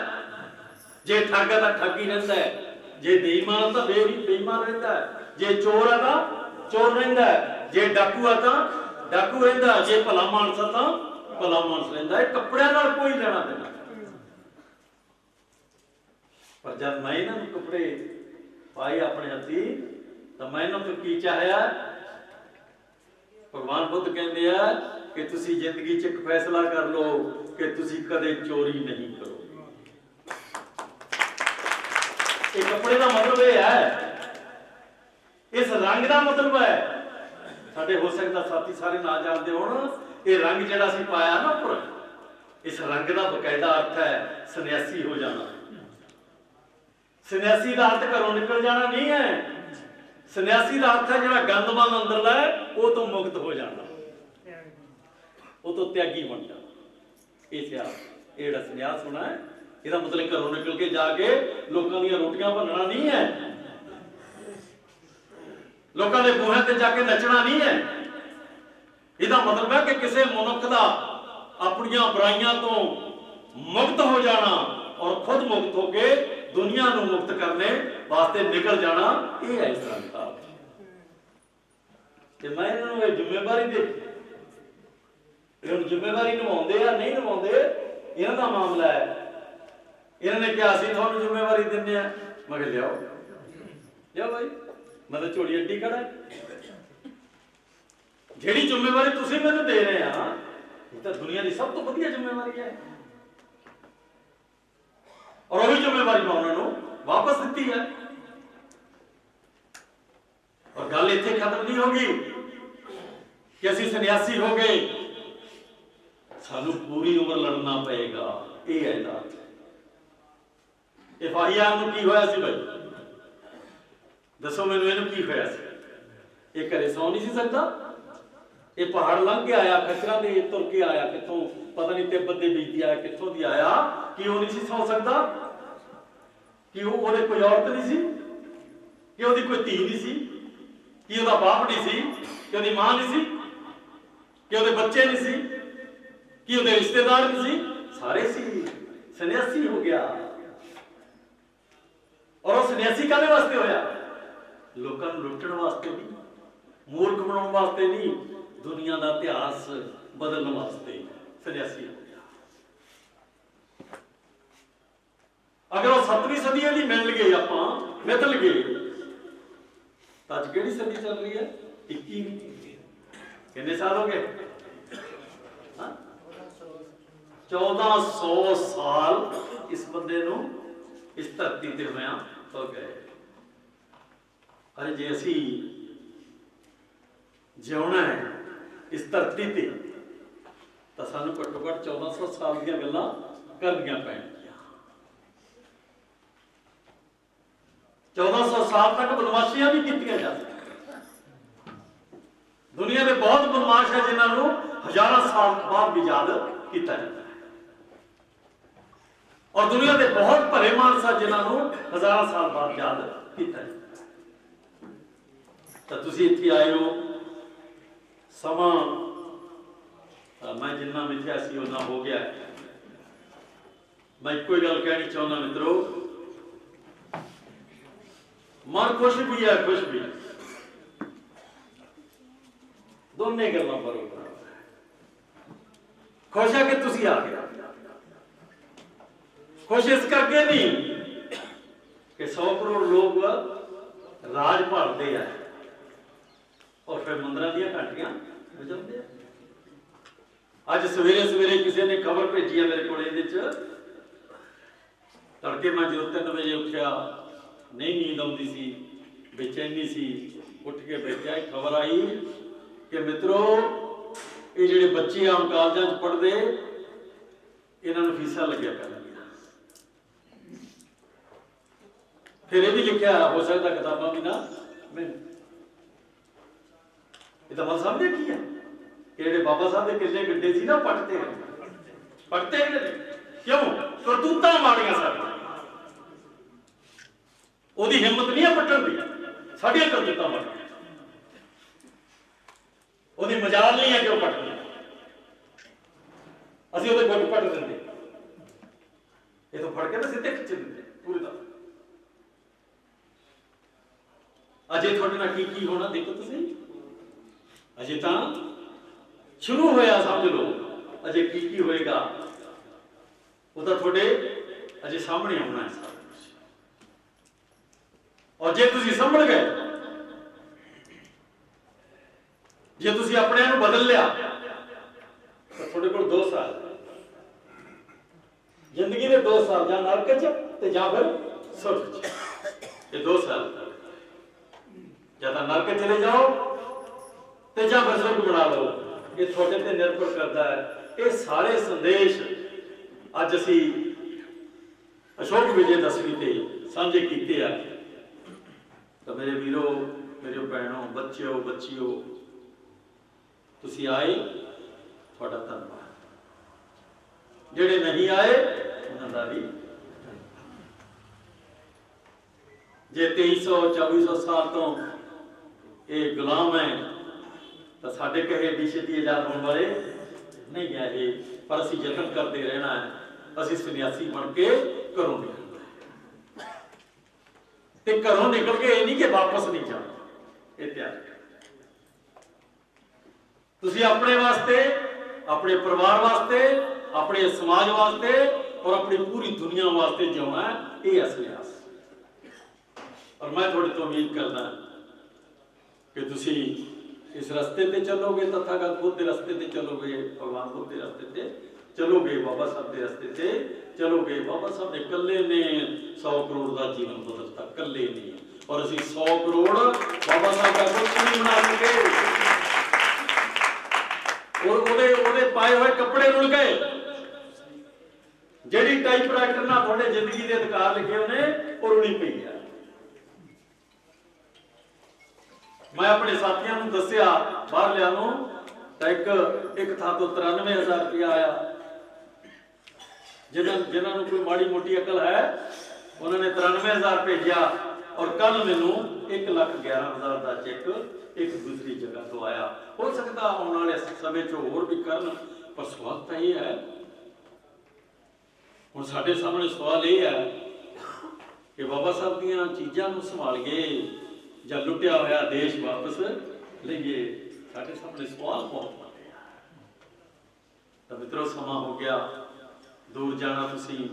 ਜੇ ਠੱਗ ਹੈ ਤਾਂ ਠੱਗ ਹੀ ਰਹਿੰਦਾ ਹੈ, ਜੇ ਬੇਈਮਾਨ ਤਾਂ ਬੇਈਮਾਨ ਰਹਿੰਦਾ ਹੈ, ਜੇ ਚੋਰ ਹੈ ਤਾਂ ਚੋਰ ਰਹਿੰਦਾ ਹੈ, ਜੇ ਡਾਕੂ ਹੈ ਤਾਂ ਡਾਕੂ ਰਹਿੰਦਾ, ਜੇ ਭਲਾ ਮਾਨਸ ਹੈ ਤਾਂ ਭਲਾ ਮਾਨਸ ਰਹਿੰਦਾ ਹੈ। ਕੱਪੜਿਆਂ ਨਾਲ ਕੋਈ ਲੈਣਾ ਦੇਣਾ। ਪਰ ਜਦ ਮੈਂ ਇਹਨਾਂ ਨੂੰ ਕੱਪੜੇ ਪਾਏ ਆਪਣੇ ਹੱਥੀ ਤਾਂ ਮੈਂ ਇਹਨਾਂ ਤੋਂ ਕੀ ਚਾਹਿਆ? ਭਗਵਾਨ ਬੁੱਧ ਕਹਿੰਦੇ ਆ ਕਿ ਤੁਸੀਂ ਜ਼ਿੰਦਗੀ 'ਚ ਇੱਕ ਫੈਸਲਾ ਕਰ ਲਓ ਕਿ ਤੁਸੀਂ ਕਦੇ ਚੋਰੀ ਨਹੀਂ ਕਰੋ। ਇਹ ਕੱਪੜੇ ਦਾ ਮਤਲਬ ਇਹ ਹੈ, ਇਸ ਰੰਗ ਦਾ ਮਤਲਬ ਹੈ। ਸਾਡੇ ਹੋ ਸਕਦਾ ਸਾਥੀ ਸਾਰੇ ਨਾ ਜਾਣਦੇ ਹੋਣ, ਇਹ ਰੰਗ ਜਿਹੜਾ ਅਸੀਂ ਪਾਇਆ ਨਾ ਉੱਪਰ, ਇਸ ਰੰਗ ਦਾ ਬਕਾਇਦਾ ਅਰਥ ਹੈ ਸੰਨਿਆਸੀ ਹੋ ਜਾਣਾ। ਸੰਨਿਆਸੀ ਦਾ ਅਰਥ ਘਰੋਂ ਨਿਕਲ ਜਾਣਾ ਨਹੀਂ ਹੈ। ਸੰਨਿਆਸੀ ਦਾ ਅਰਥ ਹੈ ਜਿਹੜਾ ਗੰਦਮੰਦ ਅੰਦਰਲਾ ਹੈ ਉਹ ਤੋਂ ਮੁਕਤ ਹੋ ਜਾਣਾ, ਉਹ ਤੋਂ ਤਿਆਗੀ ਬਣ ਜਾਣਾ। ਇਹ ਜਿਹੜਾ ਸੰਨਿਆਸ ਹੋਣਾ ਹੈ, ਇਹਦਾ ਮਤਲਬ ਘਰੋਂ ਨਿਕਲ ਕੇ ਜਾ ਕੇ ਲੋਕਾਂ ਦੀਆਂ ਰੋਟੀਆਂ ਭੰਨਣਾ ਨਹੀਂ ਹੈ, ਲੋਕਾਂ ਦੇ ਬੂਹਿਆਂ ਤੇ ਜਾ ਕੇ ਨੱਚਣਾ ਨਹੀਂ ਹੈ। ਇਹਦਾ ਮਤਲਬ ਹੈ ਕਿ ਕਿਸੇ ਮਨੁੱਖ ਦਾ ਆਪਣੀਆਂ ਬੁਰਾਈਆਂ ਤੋਂ ਮੁਕਤ ਹੋ ਜਾਣਾ ਔਰ ਖੁਦ ਮੁਕਤ ਹੋ ਕੇ ਦੁਨੀਆ ਨੂੰ ਮੁਕਤ ਕਰਨੇ ਵਾਸਤੇ ਨਿਕਲ ਜਾਣਾ। ਇਹ ਹੈ ਇਸਲਾਮ ਦਾ। ਤੇ ਮੈਂ ਇਹਨਾਂ ਨੂੰ ਇਹ ਜ਼ਿੰਮੇਵਾਰੀ ਦਿੱਤੀ, ਇਹ ਜ਼ਿੰਮੇਵਾਰੀ ਨਿਭਾਉਂਦੇ ਆ ਨਹੀਂ ਨਿਭਾਉਂਦੇ ਇਹਨਾਂ ਦਾ ਮਾਮਲਾ ਹੈ। ਇਹਨਾਂ ਨੇ ਕਿਹਾ ਅਸੀਂ ਤੁਹਾਨੂੰ ਜ਼ਿੰਮੇਵਾਰੀ ਦਿੰਦੇ ਆ। ਮੈਂ ਕਿਹਾ ਲਿਆਓ ਭਾਈ, ਮੈਂ ਤਾਂ ਝੋਲੀ ਅੱਡੀ ਖੜਾ। ਜਿਹੜੀ ਜ਼ਿੰਮੇਵਾਰੀ ਤੁਸੀਂ ਮੈਨੂੰ ਦੇ ਰਹੇ ਆ, ਇਹ ਤਾਂ ਦੁਨੀਆ ਦੀ ਸਭ ਤੋਂ ਵਧੀਆ ਜ਼ਿੰਮੇਵਾਰੀ ਹੈ। ਔਰ ਉਹ ਵੀ ਜ਼ਿੰਮੇਵਾਰੀ ਮੈਂ ਉਹਨਾਂ ਨੂੰ ਵਾਪਸ ਦਿੱਤੀ ਹੈ। ਔਰ ਗੱਲ ਇੱਥੇ ਖਤਮ ਨਹੀਂ ਹੋਗੀ ਕਿ ਅਸੀਂ ਸੰਨਿਆਸੀ ਹੋ ਗਏ, ਸਾਨੂੰ ਪੂਰੀ ਉਮਰ ਲੜਨਾ ਪਏਗਾ। ਇਹ ਹੈ ਇਹਦਾ। ਇਹ ਫਾਹੀਆ ਨੂੰ ਕੀ ਹੋਇਆ ਸੀ ਭਾਈ? ਦੱਸੋ ਮੈਨੂੰ, ਇਹਨੂੰ ਕੀ ਹੋਇਆ ਸੀ? ਇਹ ਘਰੇ ਸੌ ਨਹੀਂ ਸੀ ਸਕਦਾ। ਇਹ ਪਹਾੜ ਲੰਘ ਕੇ ਆਇਆ, ਖਚਰਾਂ ਦੇ ਤੁਰ ਕੇ ਆਇਆ, ਕਿੱਥੋਂ ਪਤਾ ਨਹੀਂ ਤਿੱਬਤ ਦੇ ਵਿੱਚ ਦੀ ਆਇਆ, ਕਿੱਥੋਂ ਦੀ ਆਇਆ, ਕਿ ਉਹ ਨਹੀਂ ਸੀ ਸੌ ਸਕਦਾ? ਕਿ ਉਹਦੇ ਕੋਈ ਔਰਤ ਨਹੀਂ ਸੀ? ਕਿ ਉਹਦੀ ਕੋਈ ਧੀ ਨਹੀਂ ਸੀ? ਕਿ ਉਹਦਾ ਬਾਪ ਨਹੀਂ ਸੀ? ਕਿ ਉਹਦੀ ਮਾਂ ਨਹੀਂ ਸੀ? कि ਉਹਦੇ ਬੱਚੇ नहीं सी, कि ਉਹਦੇ रिश्तेदार नहीं सी, सारे सी। सन्यासी हो गया। और वो सन्यासी काहदे वास्ते होया? लोकां नूं लुट्टण वास्ते नहीं, मूर्ख बनाउण वास्ते नहीं, दुनिया का इतिहास बदलने वास्ते सन्यासी हो गया। अगर वो 7वीं सदी दी मिल गए, आपां मितल गए, तो अज किहड़ी सदी चल रही है? 21। कितने साल हो गए? 1400 साल इस बंदे नूं इस धरती ते होया हो गए। अरे जे असी जिउणा है इस धरती ते तो सानूं घट्टो घट्ट 1400 साल दी गल्लां करनियां पैणगीआं। 1400 साल तक बदमाशियां भी कीतियां जा सकदियां। दुनिया के बहुत बदमाश है जिन्होंने हजारों साल बाद भी याद किया जाता है, और दुनिया के बहुत भले मानस है जिन्होंने हजारों साल बाद याद किया जाता है। तो तुसीं इत्थे आए हो, समा मैं जिन्ना मिथ्या सी उन्ना हो गया है। मैं कोई गल कहनी चाहना मित्रों, मन खुश भी है खुश भी है, दोनों गल्लां बरोबर। खुश है कि तुसीं आ गया, खुश इस करके नहीं कि 100 करोड़ लोग राज भालते हैं और फिर मंदिरां दीयां घंटियां बजाते हैं। अज सवेरे सवेरे किसी ने खबर भेजी है मेरे को, तड़के मैं जो 3 बजे उठा, नहीं नींद आती सी, बेचैनी सी, उठ के बैठा, खबर आई कि मित्रों ये जिहड़े बच्चे आम कॉलेजां च पढ़ते, इन्हां नूं फीसां लग्या कर। फिर यह भी लिखा हो सकता किताबां भी ना मिल। ये तो मतलब समझे की है कि जिहड़े बाबा साहब के किले गड्ढे सी ना, पटते क्यों? करतूतां माड़ियां साडियां, ओहदी हिम्मत नहीं है पट्टण दी, साडियां करतूतां माड़ियां, ओहदी मजाल नहीं है कि वह पट गया, असीं ओहदे गुट पट दिंदे, ये तो फड़ के ना सीधे खिच दिंदे पूरी तरह। अजे थोड़े नाल की होना देखो तुसीं, अजे तां शुरू होया समझ लो, अजे की होएगा वो तो थोड़े अजे सामने आना है सब कुछ। और जे तुसीं संभल गए, जे तुसीं अपने नूं बदल लिया, तो थोड़े कोल 2 साल जिंदगी के 2 साल, जां नरक च ते जां फिर स्वर्ग च। ये 2 साल या तो नरक चले जाओ ते जां फिर स्वर्ग बना लो, ये थोड़े ते निर्भर करता है। ये सारे संदेश अज असी अशोक विजय दसवीं ते साझे कीते आ। तो मेरे वीरों, मेरे भैनों, बच्चों बच्चियों, तुसी आए, थोड़ा धन्यवाद। जेड़े नहीं आए उन्हां दा भी जे 2300-2400 साल तो ये गुलाम है, तो साढ़े कहे एडी छेती आजाद होने वाले नहीं है ये, पर असी यत्न करते रहना है। असी सन्यासी बन के घरों निकलना है, ते घरों निकल के ये नहीं कि वापस नहीं जाना। ये त्याग तुसी अपने वास्ते, अपने परिवार वास्ते, अपने समाज वास्ते और अपनी पूरी दुनिया वास्ते जिउना है, ये असलियास। और मैं थोड़े तो उम्मीद करना कि तुसी इस रास्ते पे चलोगे, तथागत बुद्ध के रास्ते पे चलोगे, भगवान बुद्ध के रास्ते पे चलोगे, बाबा साहब के रास्ते पे चलोगे। बाबा साहब ने कल्ले ने 100 करोड़ का जीवन बदलता, कल्ले नहीं, और असी 100 करोड़ बाबा साहब का कुछ नहीं बना सके। और ओदे पाए हुए कपड़े रुल गए, जेडी टाइपराइटर ना थोड़े जिंदगी के अधिकार लिखे उन्हें और रुली पई है। मैं अपने साथियों को दसिया बाहर लिया एक था तो 93,000 रुपया आया। जिन्होंने कोई माड़ी मोटी अकल है उन्होंने 93,000 भेजा, और कल मैनू 1,11,000 ਦਾ ਚੈੱਕ ਇੱਕ ਦੂਸਰੀ ਜਗ੍ਹਾ ਤੋਂ ਆਇਆ। ਹੋ ਸਕਦਾ ਆਉਣ ਵਾਲੇ ਸਮੇਂ 'ਚ ਹੋਰ ਵੀ ਕਰਨ, ਪਰ ਸਵਾਲ ਤਾਂ ਇਹ ਹੈ, ਹੁਣ ਸਾਡੇ ਸਾਹਮਣੇ ਸਵਾਲ ਇਹ ਹੈ ਕਿ ਬਾਬਾ ਸਾਹਿਬ ਦੀਆਂ ਚੀਜ਼ਾਂ ਨੂੰ ਸੰਭਾਲੀਏ ਜਾਂ ਲੁੱਟਿਆ ਹੋਇਆ ਦੇਸ਼ ਵਾਪਸ ਲਈਏ। ਸਾਡੇ ਸਾਹਮਣੇ ਸਵਾਲ ਬਹੁਤ ਵੱਡੇ ਆ। ਤਾਂ ਮਿੱਤਰੋ, ਸਮਾਂ ਹੋ ਗਿਆ ਦੂਰ ਜਾਣਾ। ਤੁਸੀਂ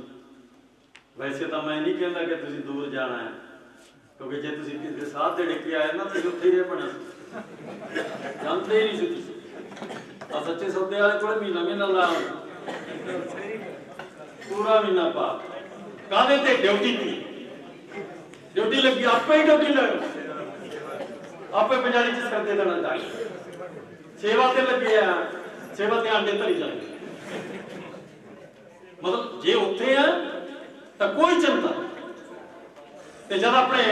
ਵੈਸੇ ਤਾਂ ਮੈਂ ਨਹੀਂ ਕਹਿੰਦਾ ਕਿ ਤੁਸੀਂ ਦੂਰ ਜਾਣਾ ਹੈ, ਕਿਉਂਕਿ ਜੇ ਤੁਸੀਂ ਕਿਸੇ ਸਾਥ ਦੇ ਡਿੱਕੇ ਆਏ ਨਾ ਤੁਸੀਂ ਉੱਥੇ ਹੀ ਰਹਿ ਪੈਣਾ ਸੀ, ਜਾਂਦੇ ਹੀ ਨਹੀਂ ਸੀ ਤੁਸੀਂ। ਆ ਸੱਚੇ ਸੌਦੇ ਵਾਲੇ ਕੋਲ ਮਹੀਨਾ ਲਾ, ਪੂਰਾ ਮਹੀਨਾ ਪਾ ਕਾਹਦੇ ਤੇ ਡਿਊਟੀ ਦੀ ਡਿਊਟੀ ਲੱਗੀ, ਆਪੇ ਹੀ ਡਿਊਟੀ ਲੱਗ, ਆਪੇ ਪੰਜਾਲੀ ਚ ਸਿਰ ਦੇ ਦੇਣਾ ਚਾਹੀਦਾ। ਸੇਵਾ ਤੇ ਲੱਗੇ ਆ, ਸੇਵਾ ਤੇ ਆਂਡੇ ਧਰੀ ਜਾਂਦੇ। ਮਤਲਬ ਜੇ ਉੱਥੇ ਆ ਤਾਂ ਕੋਈ ਚਿੰਤਾ, ਤੇ ਜਦ ਆਪਣੇ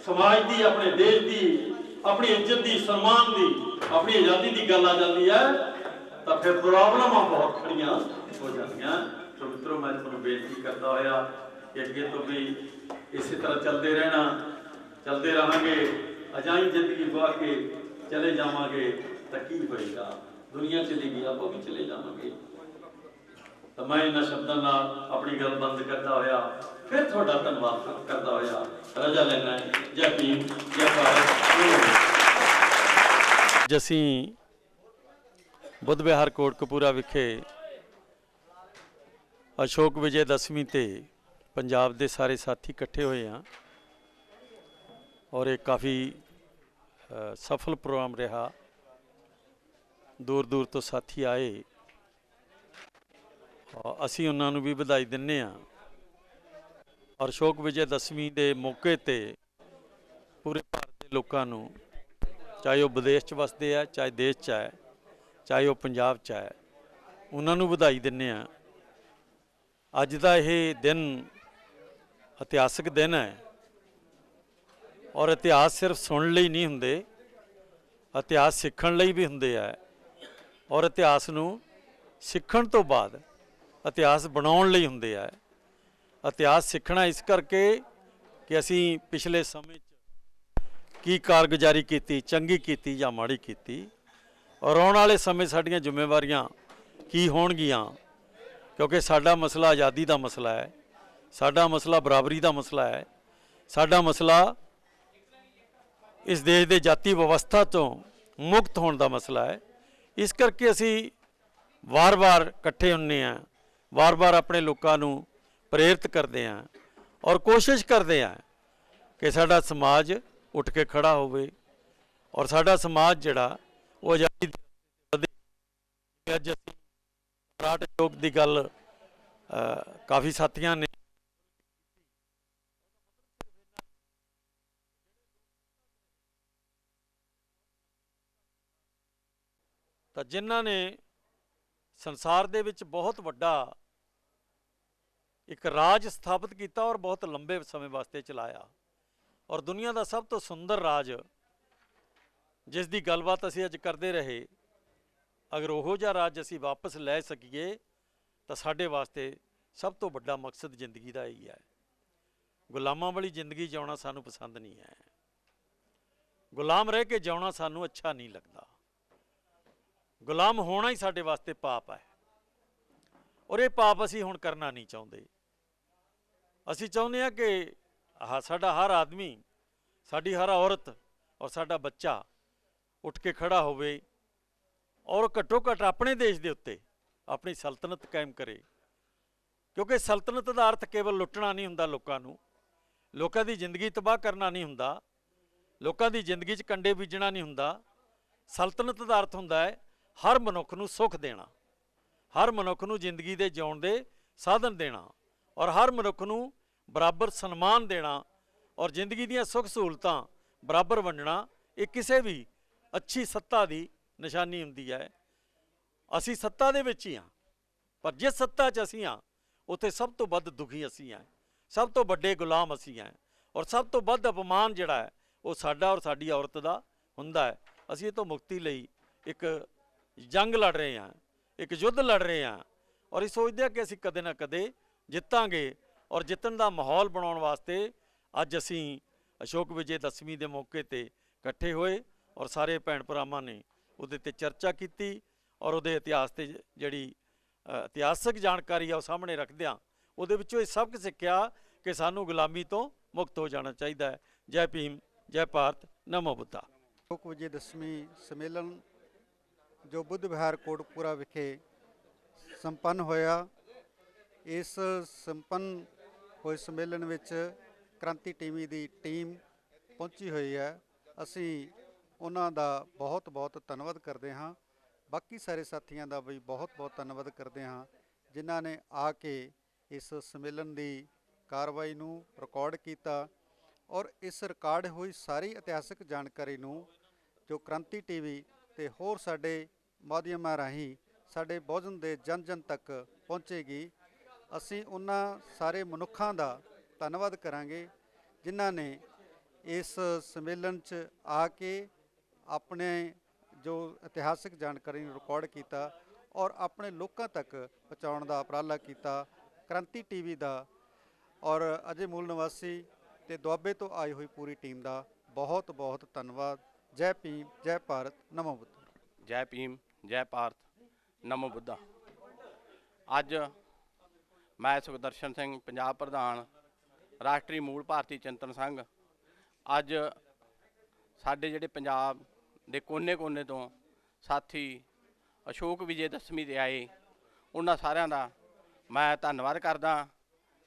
ਸਮਾਜ ਦੀ, ਆਪਣੇ ਦੇਸ਼ ਦੀ, ਆਪਣੀ ਇੱਜ਼ਤ ਦੀ, ਸਨਮਾਨ ਦੀ, ਆਪਣੀ ਆਜ਼ਾਦੀ ਦੀ ਗੱਲ ਆ ਜਾਂਦੀ ਹੈ ਤਾਂ ਫਿਰ ਪ੍ਰੋਬਲਮਾਂ ਬਹੁਤ ਖੜੀਆਂ ਹੋ ਜਾਂਦੀਆਂ। ਸੋ ਮਿੱਤਰੋ, ਮੈਂ ਤੁਹਾਨੂੰ ਬੇਨਤੀ ਕਰਦਾ ਹੋਇਆ ਕਿ ਅੱਗੇ ਤੋਂ ਵੀ ਇਸੇ ਤਰ੍ਹਾਂ ਚੱਲਦੇ ਰਹਿਣਾ, ਚੱਲਦੇ ਰਹਾਂਗੇ। ਅਜਾਈ ਜ਼ਿੰਦਗੀ ਗਵਾ ਕੇ ਚਲੇ ਜਾਵਾਂਗੇ ਤਾਂ ਕੀ ਹੋਏਗਾ? ਦੁਨੀਆ ਚਲੇਗੀ, ਆਪਾਂ ਵੀ ਚਲੇ ਜਾਵਾਂਗੇ। ਤਾਂ ਮੈਂ ਇਹਨਾਂ ਸ਼ਬਦਾਂ ਨਾਲ ਆਪਣੀ ਗੱਲ ਬੰਦ ਕਰਦਾ ਹੋਇਆ ਫਿਰ ਤੁਹਾਡਾ ਧੰਨਵਾਦ ਕਰਦਾ ਹੋਇਆ ਰਜਾ ਲੈਣਾ ਹੈ। ਜੈ ਭੀਮ, ਜੈ ਭਾਰਤ। ਅੱਜ ਅਸੀਂ ਬੁੱਧ ਵਿਹਾਰ ਕੋਟਕਪੂਰਾ ਵਿਖੇ ਅਸ਼ੋਕ ਵਿਜੇ ਦਸਵੀਂ ਤੇ ਪੰਜਾਬ ਦੇ ਸਾਰੇ ਸਾਥੀ ਇਕੱਠੇ ਹੋਏ ਹਾਂ ਔਰ ਇਹ ਕਾਫੀ ਸਫਲ ਪ੍ਰੋਗਰਾਮ ਰਿਹਾ। ਦੂਰ ਦੂਰ ਤੋਂ ਸਾਥੀ ਆਏ, ਅਸੀਂ ਉਹਨਾਂ ਨੂੰ ਵੀ ਵਧਾਈ ਦਿੰਦੇ ਹਾਂ। ਔਰ ਅਸ਼ੋਕ ਵਿਜੇ ਦਸਵੀਂ ਦੇ ਮੌਕੇ ਤੇ ਪੂਰੇ ਭਾਰਤ ਦੇ ਲੋਕਾਂ ਨੂੰ, ਚਾਹੇ ਉਹ ਵਿਦੇਸ਼ 'ਚ ਵਸਦੇ ਆ, ਚਾਹੇ ਦੇਸ਼ 'ਚ ਹੈ, ਚਾਹੇ ਉਹ ਪੰਜਾਬ 'ਚ ਹੈ, ਉਹਨਾਂ ਨੂੰ ਵਧਾਈ ਦਿੰਦੇ ਹਾਂ। ਅੱਜ ਦਾ ਇਹ ਦਿਨ ਇਤਿਹਾਸਕ ਦਿਨ ਹੈ ਔਰ ਇਤਿਹਾਸ ਸਿਰਫ ਸੁਣਨ ਲਈ ਨਹੀਂ ਹੁੰਦੇ, ਇਤਿਹਾਸ ਸਿੱਖਣ ਲਈ ਵੀ ਹੁੰਦੇ ਆ। ਔਰ ਇਤਿਹਾਸ ਨੂੰ ਸਿੱਖਣ ਤੋਂ ਬਾਅਦ ਇਤਿਹਾਸ ਬਣਾਉਣ ਲਈ ਹੁੰਦੇ ਆ। ਇਤਿਹਾਸ ਸਿੱਖਣਾ ਇਸ ਕਰਕੇ ਕਿ ਅਸੀਂ ਪਿਛਲੇ ਸਮੇਂ 'ਚ ਕੀ ਕਾਰਗੁਜ਼ਾਰੀ ਕੀਤੀ, ਚੰਗੀ ਕੀਤੀ ਜਾਂ ਮਾੜੀ ਕੀਤੀ, ਔਰ ਆਉਣ ਵਾਲੇ ਸਮੇਂ ਸਾਡੀਆਂ ਜ਼ਿੰਮੇਵਾਰੀਆਂ ਕੀ ਹੋਣਗੀਆਂ। ਕਿਉਂਕਿ ਸਾਡਾ ਮਸਲਾ ਆਜ਼ਾਦੀ ਦਾ ਮਸਲਾ ਹੈ, ਸਾਡਾ ਮਸਲਾ ਬਰਾਬਰੀ ਦਾ ਮਸਲਾ ਹੈ, ਸਾਡਾ ਮਸਲਾ ਇਸ ਦੇਸ਼ ਦੇ ਜਾਤੀ ਵਿਵਸਥਾ ਤੋਂ ਮੁਕਤ ਹੋਣ ਦਾ ਮਸਲਾ ਹੈ। ਇਸ ਕਰਕੇ ਅਸੀਂ ਵਾਰ-ਵਾਰ ਇਕੱਠੇ ਹੁੰਦੇ ਹਾਂ, ਵਾਰ-ਵਾਰ ਆਪਣੇ ਲੋਕਾਂ ਨੂੰ ਪ੍ਰੇਰਿਤ ਕਰਦੇ ਹਾਂ ਔਰ ਕੋਸ਼ਿਸ਼ ਕਰਦੇ ਹਾਂ ਕਿ ਸਾਡਾ ਸਮਾਜ ਉੱਠ ਕੇ ਖੜਾ ਹੋਵੇ ਔਰ ਸਾਡਾ ਸਮਾਜ ਜਿਹੜਾ ਉਹ ਆਜ਼ਾਦੀ ਦੇ ਵਧੇ। ਅੱਜ ਅਸੀਂ ਮਰਾਠ ਯੋਗ ਦੀ ਗੱਲ ਕਾਫੀ ਸਾਥੀਆਂ ਨੇ ਤਾਂ ਜਿਨ੍ਹਾਂ ਨੇ ਸੰਸਾਰ ਦੇ ਵਿੱਚ ਬਹੁਤ ਵੱਡਾ ਇੱਕ ਰਾਜ ਸਥਾਪਿਤ ਕੀਤਾ ਔਰ ਬਹੁਤ ਲੰਬੇ ਸਮੇਂ ਵਾਸਤੇ ਚਲਾਇਆ। ਔਰ ਦੁਨੀਆ ਦਾ ਸਭ ਤੋਂ ਸੁੰਦਰ ਰਾਜ ਜਿਸ ਦੀ ਗੱਲਬਾਤ ਅਸੀਂ ਅੱਜ ਕਰਦੇ ਰਹੇ, ਅਗਰ ਉਹੋ ਜਿਹਾ ਰਾਜ ਅਸੀਂ ਵਾਪਸ ਲੈ ਸਕੀਏ ਤਾਂ ਸਾਡੇ ਵਾਸਤੇ ਸਭ ਤੋਂ ਵੱਡਾ ਮਕਸਦ ਜ਼ਿੰਦਗੀ ਦਾ ਇਹੀ ਹੈ। ਗੁਲਾਮਾਂ ਵਾਲੀ ਜ਼ਿੰਦਗੀ ਜਿਉਣਾ ਸਾਨੂੰ ਪਸੰਦ ਨਹੀਂ ਹੈ। ਗੁਲਾਮ ਰਹਿ ਕੇ ਜਿਉਣਾ ਸਾਨੂੰ ਅੱਛਾ ਨਹੀਂ ਲੱਗਦਾ। ਗੁਲਾਮ ਹੋਣਾ ਹੀ ਸਾਡੇ ਵਾਸਤੇ ਪਾਪ ਹੈ ਔਰ ਇਹ ਪਾਪ ਅਸੀਂ ਹੁਣ ਕਰਨਾ ਨਹੀਂ ਚਾਹੁੰਦੇ। ਅਸੀਂ ਚਾਹੁੰਦੇ ਹਾਂ ਕਿ ਸਾਡਾ ਹਰ ਆਦਮੀ, ਸਾਡੀ ਹਰ ਔਰਤ ਔਰ ਸਾਡਾ ਬੱਚਾ ਉੱਠ ਕੇ ਖੜਾ ਹੋਵੇ ਔਰ ਘੱਟੋ ਘੱਟ ਆਪਣੇ ਦੇਸ਼ ਦੇ ਉੱਤੇ ਆਪਣੀ ਸਲਤਨਤ ਕਾਇਮ ਕਰੇ। ਕਿਉਂਕਿ ਸਲਤਨਤ ਦਾ ਅਰਥ ਕੇਵਲ ਲੁੱਟਣਾ ਨਹੀਂ ਹੁੰਦਾ, ਲੋਕਾਂ ਦੀ ਜ਼ਿੰਦਗੀ ਤਬਾਹ ਕਰਨਾ ਨਹੀਂ ਹੁੰਦਾ, ਲੋਕਾਂ ਦੀ ਜ਼ਿੰਦਗੀ 'ਚ ਕੰਡੇ ਬੀਜਣਾ ਨਹੀਂ ਹੁੰਦਾ। ਸਲਤਨਤ ਦਾ ਅਰਥ ਹੁੰਦਾ ਹੈ ਹਰ ਮਨੁੱਖ ਨੂੰ ਸੁੱਖ ਦੇਣਾ, ਹਰ ਮਨੁੱਖ ਨੂੰ ਜ਼ਿੰਦਗੀ ਦੇ ਜਿਉਣ ਦੇ ਸਾਧਨ ਦੇਣਾ ਔਰ ਹਰ ਮਨੁੱਖ ਨੂੰ ਬਰਾਬਰ ਸਨਮਾਨ ਦੇਣਾ ਔਰ ਜ਼ਿੰਦਗੀ ਦੀਆਂ ਸੁੱਖ ਸਹੂਲਤਾਂ ਬਰਾਬਰ ਵੰਡਣਾ। ਇਹ ਕਿਸੇ ਵੀ ਅੱਛੀ ਸੱਤਾ ਦੀ ਨਿਸ਼ਾਨੀ ਹੁੰਦੀ ਹੈ। ਅਸੀਂ ਸੱਤਾ ਦੇ ਵਿੱਚ ਹੀ ਹਾਂ, ਪਰ ਜਿਸ ਸੱਤਾ 'ਚ ਅਸੀਂ ਹਾਂ ਉੱਥੇ ਸਭ ਤੋਂ ਵੱਧ ਦੁਖੀ ਅਸੀਂ ਹਾਂ, ਸਭ ਤੋਂ ਵੱਡੇ ਗੁਲਾਮ ਅਸੀਂ ਹਾਂ ਔਰ ਸਭ ਤੋਂ ਵੱਧ ਅਪਮਾਨ ਜਿਹੜਾ ਹੈ ਉਹ ਸਾਡਾ ਔਰ ਸਾਡੀ ਔਰਤ ਦਾ ਹੁੰਦਾ ਹੈ। ਅਸੀਂ ਇਹ ਤੋਂ ਮੁਕਤੀ ਲਈ ਇੱਕ ਜੰਗ ਲੜ ਰਹੇ ਹਾਂ, ਇੱਕ ਯੁੱਧ ਲੜ ਰਹੇ ਹਾਂ ਔਰ ਇਹ ਸੋਚਦੇ ਹਾਂ ਕਿ ਅਸੀਂ ਕਦੇ ਨਾ ਕਦੇ ਜਿੱਤਾਂਗੇ। ਔਰ ਜਿੱਤਣ ਦਾ ਮਾਹੌਲ ਬਣਾਉਣ ਵਾਸਤੇ ਅੱਜ ਅਸੀਂ ਅਸ਼ੋਕ ਵਿਜੇ ਦਸਵੀਂ ਦੇ ਮੌਕੇ ਤੇ ਇਕੱਠੇ ਹੋਏ ਔਰ ਸਾਰੇ ਭੈਣ ਭਰਾਵਾਂ ਨੇ ਉਹਦੇ ਤੇ ਚਰਚਾ ਕੀਤੀ ਔਰ ਉਹਦੇ ਇਤਿਹਾਸ ਤੇ ਜਿਹੜੀ ਇਤਿਹਾਸਕ ਜਾਣਕਾਰੀ ਆ ਉਹ ਸਾਹਮਣੇ ਰੱਖਦਿਆਂ ਉਹਦੇ ਵਿੱਚੋਂ ਇਹ ਸਬਕ ਸਿੱਖਿਆ ਕਿ ਸਾਨੂੰ ਗੁਲਾਮੀ ਤੋਂ ਮੁਕਤ ਹੋ ਜਾਣਾ ਚਾਹੀਦਾ ਹੈ। ਜੈ ਭੀਮ, ਜੈ ਭਾਰਤ, ਨਮੋ ਬੁੱਧਾ। ਅਸ਼ੋਕ ਵਿਜੇ ਦਸਵੀਂ ਸੰਮੇਲਨ ਜੋ ਬੁੱਧ ਵਿਹਾਰ ਕੋਟਕਪੂਰਾ ਵਿਖੇ ਸੰਪੰਨ ਹੋਇਆ, ਇਸ ਸੰਪੰਨ ਹੋਏ ਸੰਮੇਲਨ ਵਿੱਚ ਕ੍ਰਾਂਤੀ ਟੀਵੀ ਦੀ ਟੀਮ ਪਹੁੰਚੀ ਹੋਈ ਹੈ। ਅਸੀਂ ਉਹਨਾਂ ਦਾ ਬਹੁਤ ਬਹੁਤ ਧੰਨਵਾਦ ਕਰਦੇ ਹਾਂ। ਬਾਕੀ ਸਾਰੇ ਸਾਥੀਆਂ ਦਾ ਵੀ ਬਹੁਤ ਬਹੁਤ ਧੰਨਵਾਦ ਕਰਦੇ ਹਾਂ ਜਿਨ੍ਹਾਂ ਨੇ ਆ ਕੇ ਇਸ ਸੰਮੇਲਨ ਦੀ ਕਾਰਵਾਈ ਨੂੰ ਰਿਕਾਰਡ ਕੀਤਾ ਔਰ ਇਸ ਰਿਕਾਰਡ ਹੋਈ ਸਾਰੀ ਇਤਿਹਾਸਕ ਜਾਣਕਾਰੀ ਨੂੰ ਜੋ ਕ੍ਰਾਂਤੀ ਟੀਵੀ ਤੇ ਹੋਰ ਸਾਡੇ ਮਾਧਿਅਮਾਂ ਰਾਹੀਂ ਸਾਡੇ ਬਹੁਜਨ ਦੇ ਜਨ ਜਨ ਤੱਕ ਪਹੁੰਚੇਗੀ। ਅਸੀਂ ਉਹਨਾਂ ਸਾਰੇ ਮਨੁੱਖਾਂ ਦਾ ਧੰਨਵਾਦ ਕਰਾਂਗੇ ਜਿਨ੍ਹਾਂ ਨੇ ਇਸ ਸੰਮੇਲਨ 'ਚ ਆ ਕੇ ਆਪਣੇ ਜੋ ਇਤਿਹਾਸਕ ਜਾਣਕਾਰੀ ਨੂੰ ਰਿਕਾਰਡ ਕੀਤਾ ਔਰ ਆਪਣੇ ਲੋਕਾਂ ਤੱਕ ਪਹੁੰਚਾਉਣ ਦਾ ਉਪਰਾਲਾ ਕੀਤਾ। ਕ੍ਰਾਂਤੀ ਟੀਵੀ ਦਾ ਔਰ ਅਜੇ ਮੂਲ ਨਿਵਾਸੀ ਤੇ ਦੁਆਬੇ ਤੋਂ ਆਈ ਹੋਈ ਪੂਰੀ ਟੀਮ ਦਾ ਬਹੁਤ ਬਹੁਤ ਧੰਨਵਾਦ। ਜੈ ਭੀਮ, ਜੈ ਭਾਰਤ, ਨਮੋ ਬੁੱਧਾ। ਜੈ ਭੀਮ, ਜੈ ਭਾਰਤ, ਨਮੋ ਬੁੱਧਾ। ਅੱਜ ਮੈਂ ਸੁਖਦਰਸ਼ਨ ਸਿੰਘ, ਪੰਜਾਬ ਪ੍ਰਧਾਨ ਰਾਸ਼ਟਰੀ ਮੂਲ ਭਾਰਤੀ ਚਿੰਤਨ ਸੰਘ, ਅੱਜ ਸਾਡੇ ਜਿਹੜੇ ਪੰਜਾਬ ਦੇ ਕੋਨੇ-ਕੋਨੇ ਤੋਂ ਸਾਥੀ ਅਸ਼ੋਕ ਵਿਜੇ ਦਸਵੀਂ 'ਤੇ ਆਏ, ਉਹਨਾਂ ਸਾਰਿਆਂ ਦਾ ਮੈਂ ਧੰਨਵਾਦ ਕਰਦਾ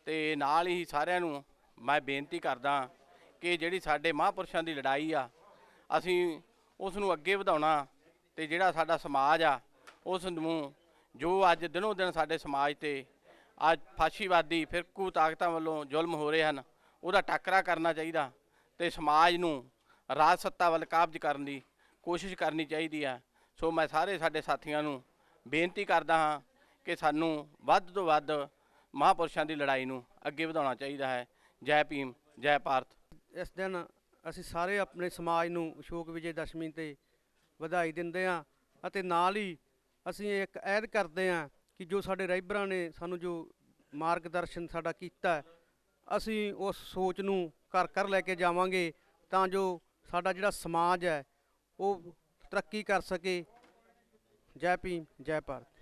ਤੇ ਨਾਲ ਹੀ ਸਾਰਿਆਂ ਨੂੰ ਮੈਂ ਬੇਨਤੀ ਕਰਦਾ ਕਿ ਜਿਹੜੀ ਸਾਡੇ ਮਹਾਂਪੁਰਸ਼ਾਂ ਦੀ ਲੜਾਈ ਆ, ਅਸੀਂ ਉਸ ਨੂੰ ਅੱਗੇ ਵਧਾਉਣਾ ਤੇ ਜਿਹੜਾ ਸਾਡਾ ਸਮਾਜ ਆ ਉਸ ਨੂੰ ਜੋ ਅੱਜ ਦਿਨੋਂ ਦਿਨ ਸਾਡੇ ਸਮਾਜ 'ਤੇ ਅੱਜ ਫਾਸ਼ੀਵਾਦੀ ਫਿਰਕੂ ਤਾਕਤਾਂ ਵੱਲੋਂ ਜ਼ੁਲਮ ਹੋ ਰਹੇ ਹਨ, ਉਹਦਾ ਟਾਕਰਾ ਕਰਨਾ ਚਾਹੀਦਾ ਤੇ ਸਮਾਜ ਨੂੰ ਰਾਜ ਸੱਤਾ ਵੱਲ ਕਾਬਜ਼ ਕਰਨ ਦੀ ਕੋਸ਼ਿਸ਼ ਕਰਨੀ ਚਾਹੀਦੀ ਹੈ। ਸੋ ਮੈਂ ਸਾਰੇ ਸਾਡੇ ਸਾਥੀਆਂ ਨੂੰ ਬੇਨਤੀ ਕਰਦਾ ਹਾਂ ਕਿ ਸਾਨੂੰ ਵੱਧ ਤੋਂ ਵੱਧ ਮਹਾਂਪੁਰਸ਼ਾਂ ਦੀ ਲੜਾਈ ਨੂੰ ਅੱਗੇ ਵਧਾਉਣਾ ਚਾਹੀਦਾ ਹੈ। ਜੈ ਭੀਮ, ਜੈ ਭਾਰਤ। ਇਸ ਦਿਨ ਅਸੀਂ ਸਾਰੇ ਆਪਣੇ ਸਮਾਜ ਨੂੰ ਅਸ਼ੋਕ ਵਿਜੇ ਦਸ਼ਮੀ 'ਤੇ ਵਧਾਈ ਦਿੰਦੇ ਹਾਂ ਅਤੇ ਨਾਲ ਹੀ ਅਸੀਂ ਇੱਕ ਐਲਾਨ ਕਰਦੇ ਹਾਂ ਕਿ ਜੋ ਸਾਡੇ ਰਹਿਬਰਾਂ ਨੇ ਸਾਨੂੰ ਜੋ ਮਾਰਗਦਰਸ਼ਨ ਸਾਡਾ ਕੀਤਾ, ਅਸੀਂ ਉਸ ਸੋਚ ਨੂੰ ਘਰ ਘਰ ਲੈ ਕੇ ਜਾਵਾਂਗੇ ਤਾਂ ਜੋ ਸਾਡਾ ਜਿਹੜਾ ਸਮਾਜ ਹੈ ਉਹ ਤਰੱਕੀ ਕਰ ਸਕੇ। ਜੈ ਭੀਮ, ਜੈ ਭਾਰਤ।